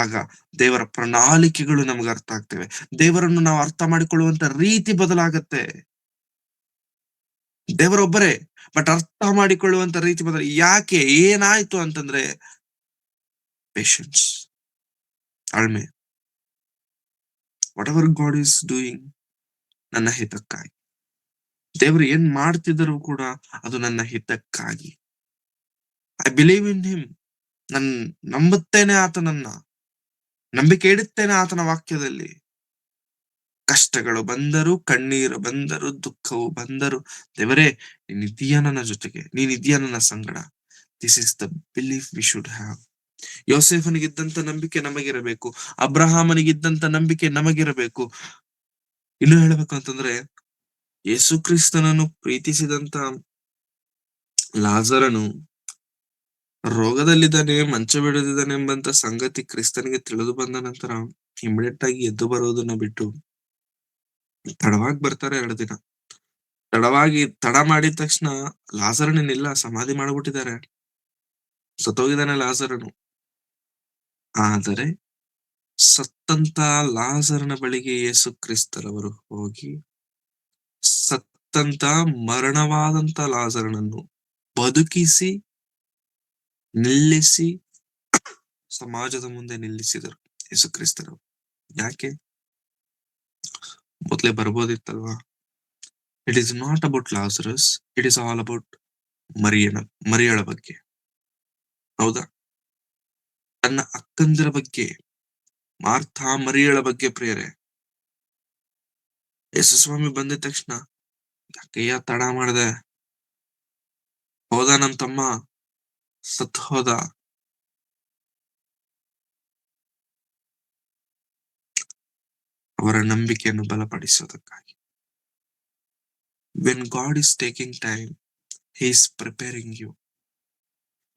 ಆಗ ದೇವರ ಪ್ರಣಾಳಿಕೆಗಳು ನಮ್ಗೆ ಅರ್ಥ ಆಗ್ತವೆ. ದೇವರನ್ನು ನಾವು ಅರ್ಥ ಮಾಡಿಕೊಳ್ಳುವಂತ ರೀತಿ ಬದಲಾಗತ್ತೆ. ದೇವರೊಬ್ಬರೇ, ಬಟ್ ಅರ್ಥ ಮಾಡಿಕೊಳ್ಳುವಂತ ರೀತಿ ಯಾಕೆ, ಏನಾಯ್ತು ಅಂತಂದ್ರೆ ಪೇಶನ್ಸ್, ತಾಳ್ಮೆ. What ever god is doing ನನ್ನ ಹಿತಕ್ಕಾಗಿ. ದೇವರು ಏನ್ ಮಾಡ್ತಿದ್ದರೂ ಕೂಡ ಅದು ನನ್ನ ಹಿತಕ್ಕಾಗಿ. I believe in him. ನನ್ ನಂಬುತ್ತೇನೆ ಆತನನ್ನ, ನಂಬಿಕೆ ಇಡುತ್ತೇನೆ ಆತನ ವಾಕ್ಯದಲ್ಲಿ. ಕಷ್ಟಗಳು ಬಂದರು, ಕಣ್ಣೀರು ಬಂದರು, ದುಃಖವು ಬಂದರು, ದೇವರೇ ನೀನಿದೀಯ ನನ್ನ ಜೊತೆಗೆ, ನೀನಿದೀಯ ನನ್ನ ಸಂಗಡ. This is the belief we should have. ಯೋಸೇಫನಿಗಿದ್ದಂತ ನಂಬಿಕೆ ನಮಗಿರಬೇಕು, ಅಬ್ರಹಾಮನಿಗಿದ್ದಂತ ನಂಬಿಕೆ ನಮಗಿರಬೇಕು. ಇನ್ನು ಹೇಳ್ಬೇಕು ಅಂತಂದ್ರೆ, ಯೇಸು ಕ್ರಿಸ್ತನನ್ನು ಪ್ರೀತಿಸಿದಂತ ಲಾಜರನು ರೋಗದಲ್ಲಿದ್ದಾನೆ, ಮಂಚ ಬಿಡದಿದ್ದಾನೆ ಎಂಬಂತ ಸಂಗತಿ ಕ್ರಿಸ್ತನಿಗೆ ತಿಳಿದು ಬಂದ ನಂತರ ಇಮಿಡಿಯೇಟ್ ಆಗಿ ಎದ್ದು ಬರೋದನ್ನ ಬಿಟ್ಟು ತಡವಾಗಿ ಬರ್ತಾರೆ. 2 ದಿನ ತಡ ಮಾಡಿದ ತಕ್ಷಣ ಲಾಜರನಿಲ್ಲ, ಸಮಾಧಿ ಮಾಡ್ಬಿಟ್ಟಿದ್ದಾರೆ, ಸತ್ತೋಗಿದ್ದಾನೆ ಲಾಜರನು. ಆದರೆ ಸತ್ತಂತ ಲಾಜರನ ಬಳಿಗೆ ಯೇಸು ಕ್ರಿಸ್ತರವರು ಹೋಗಿ ಸತ್ತಂತ ಮರಣವಾದಂತ ಲಾಜರನನ್ನು ಬದುಕಿಸಿ ನಿಲ್ಲಿಸಿ ಸಮಾಜದ ಮುಂದೆ ನಿಲ್ಲಿಸಿದರು ಯೇಸು ಕ್ರಿಸ್ತರು. ಯಾಕೆ? ಮೊದಲೇ ಬರ್ಬೋದಿತ್ತಲ್ವಾ? It is not about Lazarus, it is all about ಮರಿಯಳ ಬಗ್ಗೆ. ಹೌದಾ? ತನ್ನ ಅಕ್ಕಂದಿರ ಬಗ್ಗೆ, ಮಾರ್ಥಾ ಮರಿಯಳ ಬಗ್ಗೆ ಪ್ರಿಯರೇ. ಯೇಸು ಸ್ವಾಮಿ ಬಂದಿದ ತಕ್ಷಣ ಯಾಕೆಯ್ಯ ತಡ ಮಾಡ್ದೆ, ಹೋದ ನಮ್ ತಮ್ಮ ಸತ್ ಹೋದ. ಅವರ ನಂಬಿಕೆಯನ್ನು ಬಲಪಡಿಸೋದಕ್ಕಾಗಿ. When God is taking time, he is preparing you.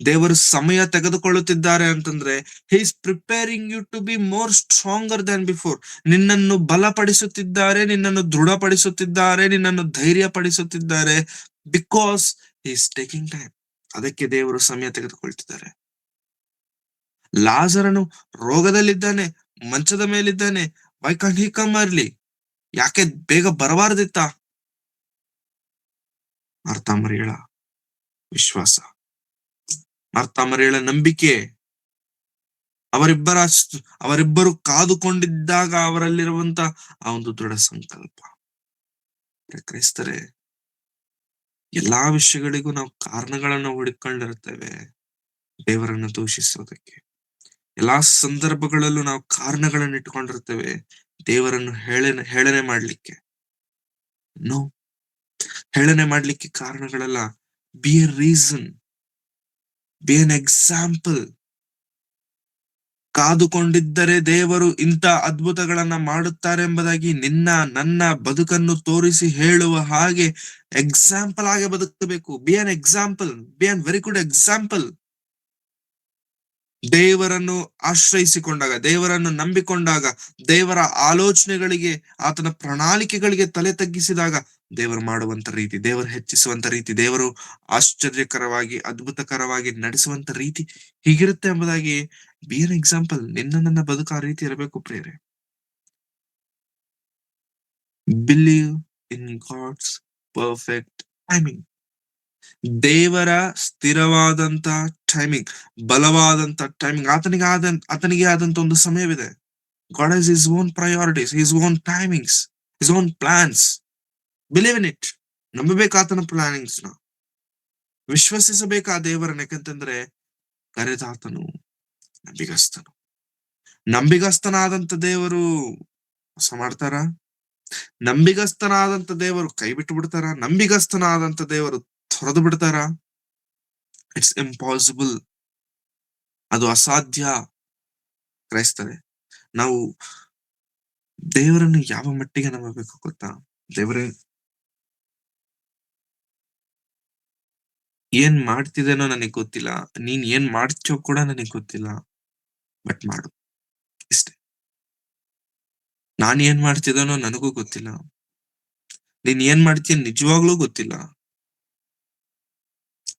ದೇವರು ಸಮಯ ತೆಗೆದುಕೊಳ್ಳುತ್ತಿದ್ದಾರೆ ಅಂತಂದ್ರೆ he is preparing you to be more stronger than before. ನಿನ್ನನ್ನು ಬಲಪಡಿಸುತ್ತಿದ್ದಾರೆ, ನಿನ್ನನ್ನು ದೃಢಪಡಿಸುತ್ತಿದ್ದಾರೆ, ನಿನ್ನನ್ನು ಧೈರ್ಯ ಪಡಿಸುತ್ತಿದ್ದಾರೆ. Because he is taking time. ಅದಕ್ಕೆ ದೇವರು ಸಮಯ ತೆಗೆದುಕೊಳ್ತಿದ್ದಾರೆ. ಲಾಜರನು ರೋಗದಲ್ಲಿದ್ದಾನೆ, ಮಂಚದ ಮೇಲಿದ್ದಾನೆ. Why can't he come early? ಯಾಕೆ ಬೇಗ ಬರಬಾರ್ದಿತ್ತ? ಮಾರ್ಥಾ ಮರಿಯಳ ವಿಶ್ವಾಸ, ಮಾರ್ಥಾ ಮರಿಯಳ ನಂಬಿಕೆ, ಅವರಿಬ್ಬರು ಕಾದುಕೊಂಡಿದ್ದಾಗ ಅವರಲ್ಲಿರುವಂತ ಆ ಒಂದು ದೃಢ ಸಂಕಲ್ಪ. ಕ್ರೈಸ್ತರೇ, ಎಲ್ಲಾ ವಿಷಯಗಳಿಗೂ ನಾವು ಕಾರಣಗಳನ್ನು ಹುಡುಕೊಂಡಿರುತ್ತೇವೆ ದೇವರನ್ನು ದೂಷಿಸೋದಕ್ಕೆ. ಎಲ್ಲಾ ಸಂದರ್ಭಗಳಲ್ಲೂ ನಾವು ಕಾರಣಗಳನ್ನು ಇಟ್ಕೊಂಡಿರ್ತೇವೆ ದೇವರನ್ನು ಹೇಳನೆ ಮಾಡ್ಲಿಕ್ಕೆ. ನೋ, ಹೇಳನೆ ಮಾಡ್ಲಿಕ್ಕೆ ಕಾರಣಗಳಲ್ಲ. Be a reason, be an example. ಕಾದುಕೊಂಡಿದ್ದರೆ ದೇವರು ಇಂಥ ಅದ್ಭುತಗಳನ್ನ ಮಾಡುತ್ತಾರೆ ಎಂಬುದಾಗಿ ನನ್ನ ಬದುಕನ್ನು ತೋರಿಸಿ ಹೇಳುವ ಹಾಗೆ ಎಕ್ಸಾಂಪಲ್ ಆಗಿ ಬದುಕಬೇಕು. Be an example, be an very good example. ದೇವರನ್ನು ಆಶ್ರಯಿಸಿಕೊಂಡಾಗ, ದೇವರನ್ನು ನಂಬಿಕೊಂಡಾಗ, ದೇವರ ಆಲೋಚನೆಗಳಿಗೆ, ಆತನ ಪ್ರಣಾಳಿಕೆಗಳಿಗೆ ತಲೆ ತಗ್ಗಿಸಿದಾಗ ದೇವರು ಮಾಡುವಂತ ರೀತಿ, ದೇವರು ಹೆಚ್ಚಿಸುವಂತ ರೀತಿ, ದೇವರು ಆಶ್ಚರ್ಯಕರವಾಗಿ ಅದ್ಭುತಕರವಾಗಿ ನಡೆಸುವಂತ ರೀತಿ ಹೀಗಿರುತ್ತೆ ಎಂಬುದಾಗಿ ಬಿ ಅನ್ ಎಕ್ಸಾಂಪಲ್. ನನ್ನ ಬದುಕು ಆ ರೀತಿ ಇರಬೇಕು ಪ್ರಿಯರೇ. Believe in God's perfect timing. ದೇವರ ಸ್ಥಿರವಾದಂತ ಟೈಮಿಂಗ್, ಬಲವಾದಂತ ಟೈಮಿಂಗ್. ಆತನಿಗೆ ಆದಂತ ಒಂದು ಸಮಯವಿದೆ. God has his own priorities, his own timings, his own plans. Believe in it. ನಂಬಬೇಕು ಆತನ ಪ್ಲಾನಿಂಗ್ಸ್ ನ, ವಿಶ್ವಸಿಸಬೇಕು ಆ ದೇವರನ್ನ. ಯಾಕಂತಂದ್ರೆ ಕರೆದಾತನು ನಂಬಿಗಸ್ತನು. ನಂಬಿಗಸ್ತನಾದಂತ ದೇವರು ಮೋಸ ಮಾಡ್ತಾರ? ನಂಬಿಗಸ್ತನಾದಂತ ದೇವರು ಕೈ ಬಿಟ್ಟು ಬಿಡ್ತಾರ? ನಂಬಿಗಸ್ತನಾದಂತ ದೇವರು ತೊರೆದು ಬಿಡ್ತಾರ? It's impossible. ಅದು ಅಸಾಧ್ಯ. ಕ್ರೈಸ್ತರೇ, ನಾವು ದೇವರನ್ನು ಯಾವ ಮಟ್ಟಿಗೆ ನಂಬಬೇಕು ಗೊತ್ತಾ? ದೇವರೇ, ಏನ್ ಮಾಡ್ತಿದ್ದೇನೋ ನನಗ್ ಗೊತ್ತಿಲ್ಲ. ನೀನ್ ಏನ್ ಮಾಡ್ತೀಯೋ ಕೂಡ ನನಗ್ ಗೊತ್ತಿಲ್ಲ. ಬಟ್ ಮಾಡು. ಇಷ್ಟೇ. ನಾನ್ ಏನ್ ಮಾಡ್ತಿದ್ದೇನೋ ನನಗೂ ಗೊತ್ತಿಲ್ಲ. ನೀನ್ ಏನ್ ಮಾಡ್ತೀಯ ನಿಜವಾಗ್ಲೂ ಗೊತ್ತಿಲ್ಲ.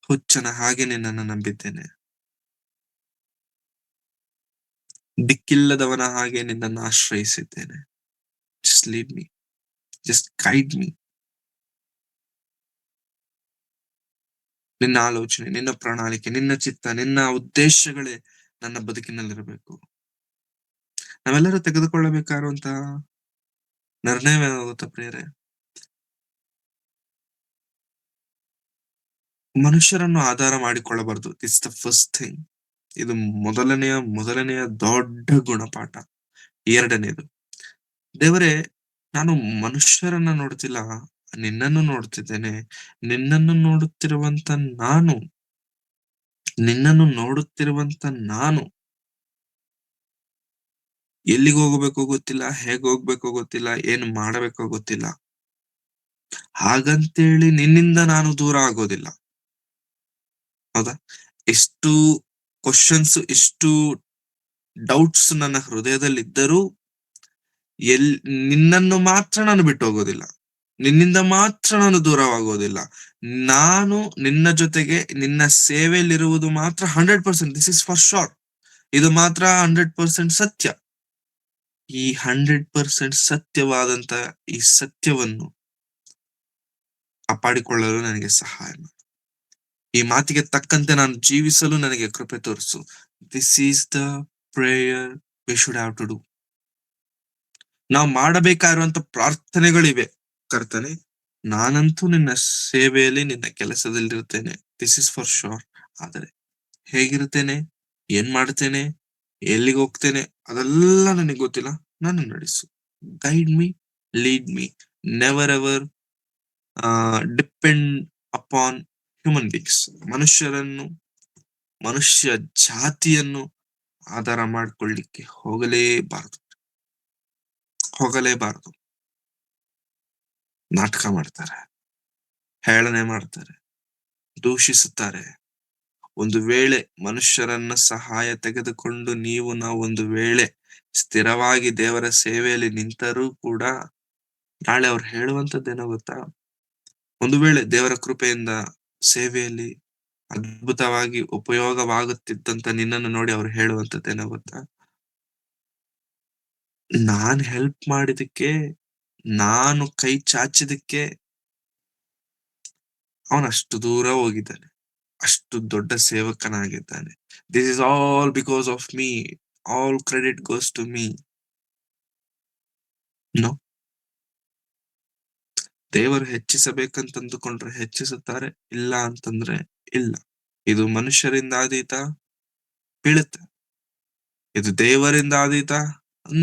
ಹುಚ್ಚನ ಹಾಗೆ ನಿನ್ನನ್ನು ನಂಬಿದ್ದೇನೆ. ದಿಕ್ಕಿಲ್ಲದವನ ಹಾಗೆ ನಿನ್ನನ್ನು ಆಶ್ರಯಿಸಿದ್ದೇನೆ. Just lead me. Just guide me. ನಿನ್ನ ಆಲೋಚನೆ, ನಿನ್ನ ಪ್ರಣಾಳಿಕೆ, ನಿನ್ನ ಚಿತ್ತ, ನಿನ್ನ ಉದ್ದೇಶಗಳೇ ನನ್ನ ಬದುಕಿನಲ್ಲಿರಬೇಕು. ನಾವೆಲ್ಲರೂ ತೆಗೆದುಕೊಳ್ಳಬೇಕಾಗಿರುವಂತಹ ನಿರ್ಣಯವೇನಾಗುತ್ತಾ ಪ್ರಿಯರೇ? ಮನುಷ್ಯರನ್ನು ಆಧಾರ ಮಾಡಿಕೊಳ್ಳಬಾರದು. It's the first thing. ಇದು ಮೊದಲನೆಯ ದೊಡ್ಡ ಗುಣಪಾಠ. ಎರಡನೇದು, ದೇವರೇ, ನಾನು ಮನುಷ್ಯರನ್ನ ನೋಡ್ತಿಲ್ಲ, ನಿನ್ನನ್ನು ನೋಡ್ತಿದ್ದೇನೆ. ನಿನ್ನನ್ನು ನೋಡುತ್ತಿರುವಂತ ನಾನು ನಿನ್ನನ್ನು ನೋಡುತ್ತಿರುವಂತ ನಾನು ಎಲ್ಲಿಗೆ ಹೋಗಬೇಕೋ ಗೊತ್ತಿಲ್ಲ, ಹೇಗ್ ಹೋಗ್ಬೇಕೋ ಗೊತ್ತಿಲ್ಲ, ಏನ್ ಮಾಡಬೇಕೋ ಗೊತ್ತಿಲ್ಲ. ಹಾಗಂತೇಳಿ ನಿನ್ನಿಂದ ನಾನು ದೂರ ಆಗೋದಿಲ್ಲ. ಹೌದಾ? ಎಷ್ಟು ಕ್ವಶನ್ಸ್, ಎಷ್ಟು ಡೌಟ್ಸ್ ನನ್ನ ಹೃದಯದಲ್ಲಿದ್ದರೂ ಎಲ್ ನಿನ್ನನ್ನು ಮಾತ್ರ ನಾನು ಬಿಟ್ಟು ಹೋಗೋದಿಲ್ಲ. ನಿನ್ನಿಂದ ಮಾತ್ರ ನಾನು ದೂರವಾಗೋದಿಲ್ಲ. ನಾನು ನಿನ್ನ ಜೊತೆಗೆ ನಿನ್ನ ಸೇವೆಯಲ್ಲಿರುವುದು ಮಾತ್ರ 100%. This is for sure. ಇದು ಮಾತ್ರ 100% ಸತ್ಯ. ಈ 100% ಸತ್ಯವಾದಂತ ಈ ಸತ್ಯವನ್ನು ಕಾಪಾಡಿಕೊಳ್ಳಲು ನನಗೆ ಸಹಾಯ ಮಾಡು. ಈ ಮಾತಿಗೆ ತಕ್ಕಂತೆ ನಾನು ಜೀವಿಸಲು ನನಗೆ ಕೃಪೆ ತೋರಿಸು. This is the prayer we should have to do. ನಾವು ಮಾಡಬೇಕಾಗಿರುವಂತ ಪ್ರಾರ್ಥನೆಗಳಿವೆ. ಕರ್ತನೆ, ನಾನಂತೂ ನಿನ್ನ ಸೇವೆಯಲ್ಲಿ, ನಿನ್ನ ಕೆಲಸದಲ್ಲಿರುತ್ತೇನೆ. This is for sure. ಆದರೆ ಹೇಗಿರುತ್ತೇನೆ, ಏನ್ ಮಾಡ್ತೇನೆ, ಎಲ್ಲಿಗೆ ಹೋಗ್ತೇನೆ, ಅದೆಲ್ಲ ನನಗೆ ಗೊತ್ತಿಲ್ಲ. ನಾನು ನಡೆಸು. Guide me, lead me. Never ever depend upon human beings. ಮನುಷ್ಯ ಜಾತಿಯನ್ನು ಆಧಾರ ಮಾಡ್ಕೊಳ್ಳಿಕ್ಕೆ ಹೋಗಲೇಬಾರದು. ನಾಟಕ ಮಾಡ್ತಾರೆ, ಹೇಳನೆ ಮಾಡ್ತಾರೆ, ದೂಷಿಸುತ್ತಾರೆ. ಒಂದು ವೇಳೆ ಮನುಷ್ಯರನ್ನ ಸಹಾಯ ತೆಗೆದುಕೊಂಡು ನಾವು ಒಂದು ವೇಳೆ ಸ್ಥಿರವಾಗಿ ದೇವರ ಸೇವೆಯಲ್ಲಿ ನಿಂತರೂ ಕೂಡ ನಾಳೆ ಅವ್ರು ಹೇಳುವಂತದ್ದೇನೋ ಗೊತ್ತಾ? ಒಂದು ವೇಳೆ ದೇವರ ಕೃಪೆಯಿಂದ ಸೇವೆಯಲ್ಲಿ ಅದ್ಭುತವಾಗಿ ಉಪಯೋಗವಾಗುತ್ತಿದ್ದಂತ ನಿನ್ನನ್ನು ನೋಡಿ ಅವ್ರು ಹೇಳುವಂತದ್ದೇನೋ ಗೊತ್ತಾ? ನಾನ್ ಹೆಲ್ಪ್ ಮಾಡಿದಕ್ಕೆ, ನಾನು ಕೈ ಚಾಚಿದಕ್ಕೆ ಅವನಷ್ಟು ದೂರ ಹೋಗಿದ್ದಾನೆ. ಅಷ್ಟು ದೊಡ್ಡ ಸೇವಕನಾಗಿದ್ದಾನೆ. This is all because of me. All credit goes to me. No. ದೇವರು ಹೆಚ್ಚಿಸಬೇಕಂತಂದುಕೊಂಡ್ರೆ ಹೆಚ್ಚಿಸುತ್ತಾರೆ, ಇಲ್ಲ ಅಂತಂದ್ರೆ ಇಲ್ಲ. ಇದು ಮನುಷ್ಯರಿಂದ ಆದೀತ, ಬೀಳುತ್ತೆ. ಇದು ದೇವರಿಂದ ಆದೀತ,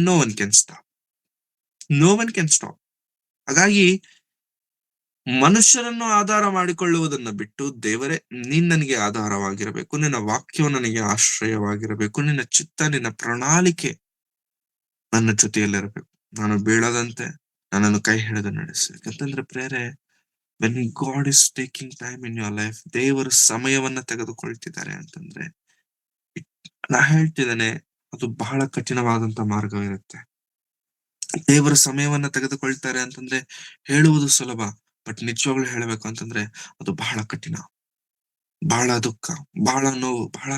no one can stop. No one can stop. ಹಾಗಾಗಿ ಮನುಷ್ಯರನ್ನು ಆಧಾರ ಮಾಡಿಕೊಳ್ಳುವುದನ್ನ ಬಿಟ್ಟು, ದೇವರೇ, ನೀನ್ ನನಗೆ ಆಧಾರವಾಗಿರಬೇಕು, ನಿನ್ನ ವಾಕ್ಯವು ನನಗೆ ಆಶ್ರಯವಾಗಿರಬೇಕು, ನಿನ್ನ ಚಿತ್ತ, ನಿನ್ನ ಪ್ರಣಾಳಿಕೆ ನನ್ನ ಜೊತೆಯಲ್ಲಿರಬೇಕು. ನಾನು ಬೀಳದಂತೆ ನನ್ನನ್ನು ಕೈ ಹಿಡಿದು ನಡೆಸು. ಯಾಕಂತಂದ್ರೆ ಪ್ರೇರೆ, when God is taking time in your life, ದೇವರು ಸಮಯವನ್ನ ತೆಗೆದುಕೊಳ್ತಿದ್ದಾರೆ ಅಂತಂದ್ರೆ, ನಾ ಹೇಳ್ತಿದ್ದೇನೆ, ಅದು ಬಹಳ ಕಠಿಣವಾದಂತ ಮಾರ್ಗವಿರುತ್ತೆ. ದೇವರ ಸಮಯವನ್ನ ತೆಗೆದುಕೊಳ್ತಾರೆ ಅಂತಂದ್ರೆ ಹೇಳುವುದು ಸುಲಭ, ಬಟ್ ನಿಜವಾಗ್ಲೂ ಹೇಳಬೇಕು ಅಂತಂದ್ರೆ ಅದು ಬಹಳ ಕಠಿಣ, ಬಹಳ ದುಃಖ, ಬಹಳ ನೋವು, ಬಹಳ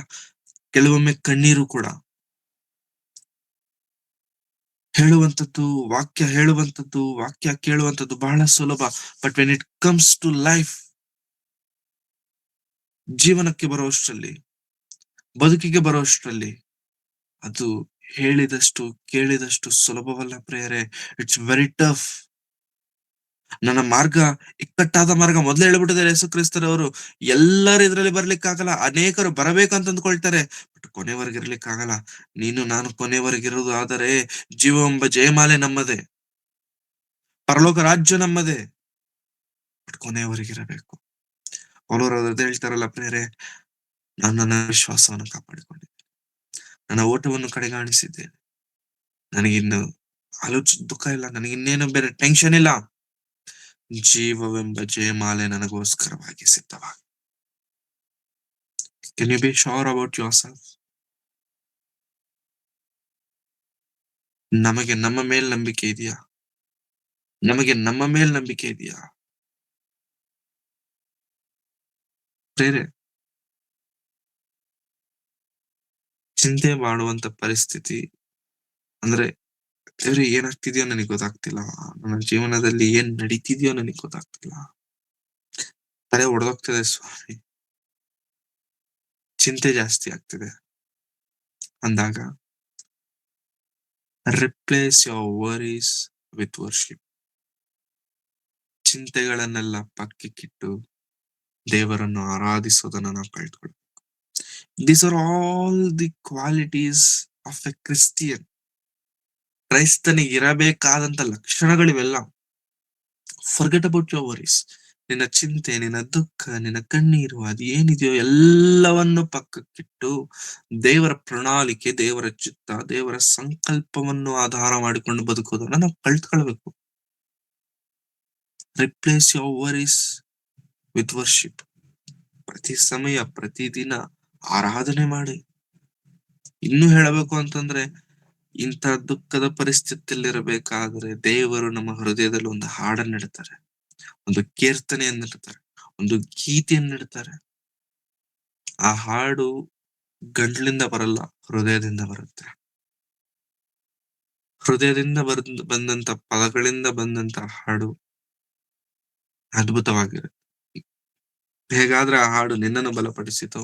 ಕೆಲವೊಮ್ಮೆ ಕಣ್ಣೀರು ಕೂಡ. ವಾಕ್ಯ ಕೇಳುವಂತದ್ದು ಬಹಳ ಸುಲಭ. But when it comes to life, ಜೀವನಕ್ಕೆ ಬರುವಷ್ಟರಲ್ಲಿ, ಬದುಕಿಗೆ ಬರುವಷ್ಟರಲ್ಲಿ, ಅದು ಹೇಳಿದಷ್ಟು ಕೇಳಿದಷ್ಟು ಸುಲಭವಲ್ಲ ಪ್ರೇಯರೇ. It's very tough. ನನ್ನ ಮಾರ್ಗ ಇಕ್ಕಟ್ಟಾದ ಮಾರ್ಗ. ಮೊದಲೇ ಹೇಳ್ಬಿಟ್ಟಿದ್ದಾರೆ ಯೇಸು ಕ್ರಿಸ್ತರವರು. ಎಲ್ಲರೂ ಇದ್ರಲ್ಲಿ ಬರ್ಲಿಕ್ಕಾಗಲ್ಲ. ಅನೇಕರು ಬರಬೇಕಂತ ಅಂದ್ಕೊಳ್ತಾರೆ, ಬಟ್ ಕೊನೆವರೆಗಿರ್ಲಿಕ್ಕಾಗಲ್ಲ. ನೀನು ನಾನು ಕೊನೆವರೆಗಿರುವುದು ಆದರೆ ಜೀವವೆಂಬ ಜಯಮಾಲೆ ನಮ್ಮದೇ, ಪರಲೋಕ ರಾಜ್ಯ ನಮ್ಮದೇ. ಬಟ್ ಕೊನೆಯವರೆಗಿರಬೇಕು. ಪೌಲರು ಹೇಳ್ತಾರಲ್ಲ ಪ್ರೇರೆ, ನಾನು ನನ್ನ ವಿಶ್ವಾಸವನ್ನು ಕಾಪಾಡಿಕೊಂಡಿದ್ದೆ, ನನ್ನ ಓಟವನ್ನು ಕಡೆಗಾಣಿಸಿದ್ದೇನೆ. ನನಗಿನ್ನು ದುಃಖ ಇಲ್ಲ, ನನಗಿನ್ನೇನು ಬೇರೆ ಟೆನ್ಷನ್ ಇಲ್ಲ. ಜೀವವೆಂಬ ಜಯಮಾಲೆ ನನಗೋಸ್ಕರವಾಗಿ ಸಿದ್ಧವಾಗಿ. Can you be sure about yourself? ನಮಗೆ ನಮ್ಮ ಮೇಲ್ ನಂಬಿಕೆ ಇದೆಯಾ? ನಮಗೆ ನಮ್ಮ ಮೇಲ್ ನಂಬಿಕೆ ಇದೆಯಾ? ಬೇರೆ ಚಿಂತೆ ಮಾಡುವಂತ ಪರಿಸ್ಥಿತಿ ಅಂದ್ರೆ ಬೇರೆ ಏನಾಗ್ತಿದೆಯೋ ನನಗೆ ಗೊತ್ತಾಗ್ತಿಲ್ಲ. ನನ್ನ ಜೀವನದಲ್ಲಿ ಏನ್ ನಡೀತಿದ್ಯೋ ನನಗೆ ಗೊತ್ತಾಗ್ತಿಲ್ಲ. ತಲೆ ಒಡೆದೋಗ್ತಿದೆ ಸ್ವಾಮಿ. ಚಿಂತೆ ಜಾಸ್ತಿ ಆಗ್ತಿದೆ ಅಂದಾಗ replace your worries with worship. ಚಿಂತೆಗಳನ್ನೆಲ್ಲ ಪಕ್ಕಕ್ಕಿಟ್ಟು ದೇವರನ್ನು ಆರಾಧಿಸೋದನ್ನ ನಾವು ಕಲ್ತ್ಕೊಳ್ಬೇಕು. These are all the qualities of a Christian. ಕ್ರೈಸ್ತನಿಗೆ ಇರಬೇಕಾದಂತ ಲಕ್ಷಣಗಳಿವೆಲ್ಲ. Forget about your worries. ನಿನ್ನ ಚಿಂತೆ, ನಿನ್ನ ದುಃಖ, ನಿನ್ನ ಕಣ್ಣೀರು, ಅದು ಏನಿದೆಯೋ ಎಲ್ಲವನ್ನು ಪಕ್ಕಕ್ಕಿಟ್ಟು ದೇವರ ಪ್ರಣಾಳಿಕೆ, ದೇವರ ಚಿತ್ತ, ದೇವರ ಸಂಕಲ್ಪವನ್ನು ಆಧಾರ ಮಾಡಿಕೊಂಡು ಬದುಕೋದನ್ನ ನಾವು ಕಲ್ತ್ಕೊಳ್ಬೇಕು. Replace your worries with worship. ಪ್ರತಿ ಸಮಯ, ಪ್ರತಿದಿನ ಆರಾಧನೆ ಮಾಡಿ. ಇನ್ನು ಹೇಳಬೇಕು ಅಂತಂದ್ರೆ, ಇಂಥ ದುಃಖದ ಪರಿಸ್ಥಿತಿಯಲ್ಲಿರಬೇಕಾದ್ರೆ ದೇವರು ನಮ್ಮ ಹೃದಯದಲ್ಲಿ ಒಂದು ಹಾಡನ್ನು ಇಡ್ತಾರೆ, ಒಂದು ಕೀರ್ತನೆಯನ್ನು ಇಡ್ತಾರೆ, ಒಂದು ಗೀತೆಯನ್ನು ಇಡ್ತಾರೆ. ಆ ಹಾಡು ಗಂಟ್ಲಿಂದ ಬರಲ್ಲ, ಹೃದಯದಿಂದ ಬರುತ್ತೆ. ಹೃದಯದಿಂದ ಬಂದಂತ ಪದಗಳಿಂದ ಬಂದಂತ ಹಾಡು ಅದ್ಭುತವಾಗಿರುತ್ತೆ. ಹೇಗಾದ್ರೆ ಆ ಹಾಡು ನಿನ್ನನ್ನು ಬಲಪಡಿಸಿತೋ,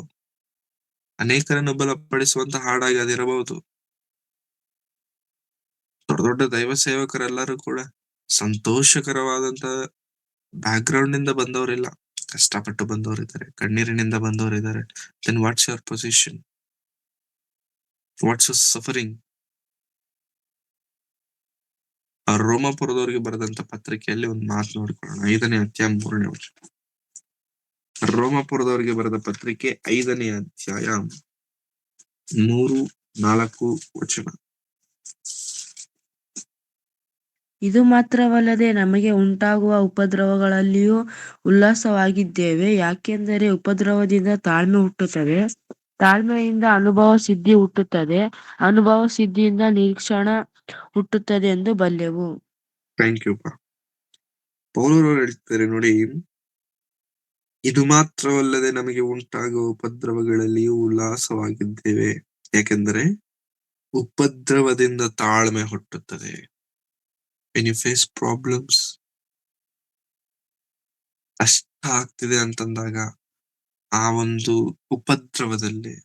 ಅನೇಕರನ್ನು ಬಲಪಡಿಸುವಂತ ಹಾಡಾಗಿ ಅದಿರಬಹುದು. ದೊಡ್ಡ ದೊಡ್ಡ ದೈವ ಸೇವಕರೆಲ್ಲರೂ ಕೂಡ ಸಂತೋಷಕರವಾದಂತ ಬ್ಯಾಕ್ ಗ್ರೌಂಡ್ ನಿಂದ ಬಂದವರಿಲ್ಲ, ಕಷ್ಟಪಟ್ಟು ಬಂದವರಿದ್ದಾರೆ, ಕಣ್ಣೀರಿನಿಂದ ಬಂದವರಿದ್ದಾರೆ. Then what's your position? What's your suffering? ಆ ರೋಮಾಪುರದವರಿಗೆ ಬರೆದಂತ ಪತ್ರಿಕೆಯಲ್ಲಿ ಒಂದು ಮಾತು ನೋಡಿಕೊಳ್ಳೋಣ. 5ನೇ ಅಧ್ಯಾಯ 3ನೇ ವಚನ. ರೋಮಾಪುರದವರಿಗೆ ಬರೆದ ಪತ್ರಿಕೆ 5ನೇ ಅಧ್ಯಾಯ 3-4 ವಚನ. ಇದು ಮಾತ್ರವಲ್ಲದೆ ನಮಗೆ ಉಂಟಾಗುವ ಉಪದ್ರವಗಳಲ್ಲಿಯೂ ಉಲ್ಲಾಸವಾಗಿದ್ದೇವೆ, ಯಾಕೆಂದರೆ ಉಪದ್ರವದಿಂದ ತಾಳ್ಮೆ ಹುಟ್ಟುತ್ತದೆ, ತಾಳ್ಮೆಯಿಂದ ಅನುಭವ ಸಿದ್ಧಿ ಹುಟ್ಟುತ್ತದೆ, ಅನುಭವ ಸಿದ್ಧಿಯಿಂದ ನಿರೀಕ್ಷಣ ಹುಟ್ಟುತ್ತದೆ ಎಂದು ಬಲ್ಲೆವು. Thank you. ಪೌಲರು ಹೇಳ್ತಾರೆ ನೋಡಿ, ಇದು ಮಾತ್ರವಲ್ಲದೆ ನಮಗೆ ಉಂಟಾಗುವ ಉಪದ್ರವಗಳಲ್ಲಿಯೂ ಉಲ್ಲಾಸವಾಗಿದ್ದೇವೆ, ಯಾಕೆಂದರೆ ಉಪದ್ರವದಿಂದ ತಾಳ್ಮೆ ಹುಟ್ಟುತ್ತದೆ. when you face problems, ಕಷ್ಟ ಆಗ್ತಿದೆ ಅಂತಂದಾಗ ಆ ಒಂದು ಉಪದ್ರವದಲ್ಲಿ,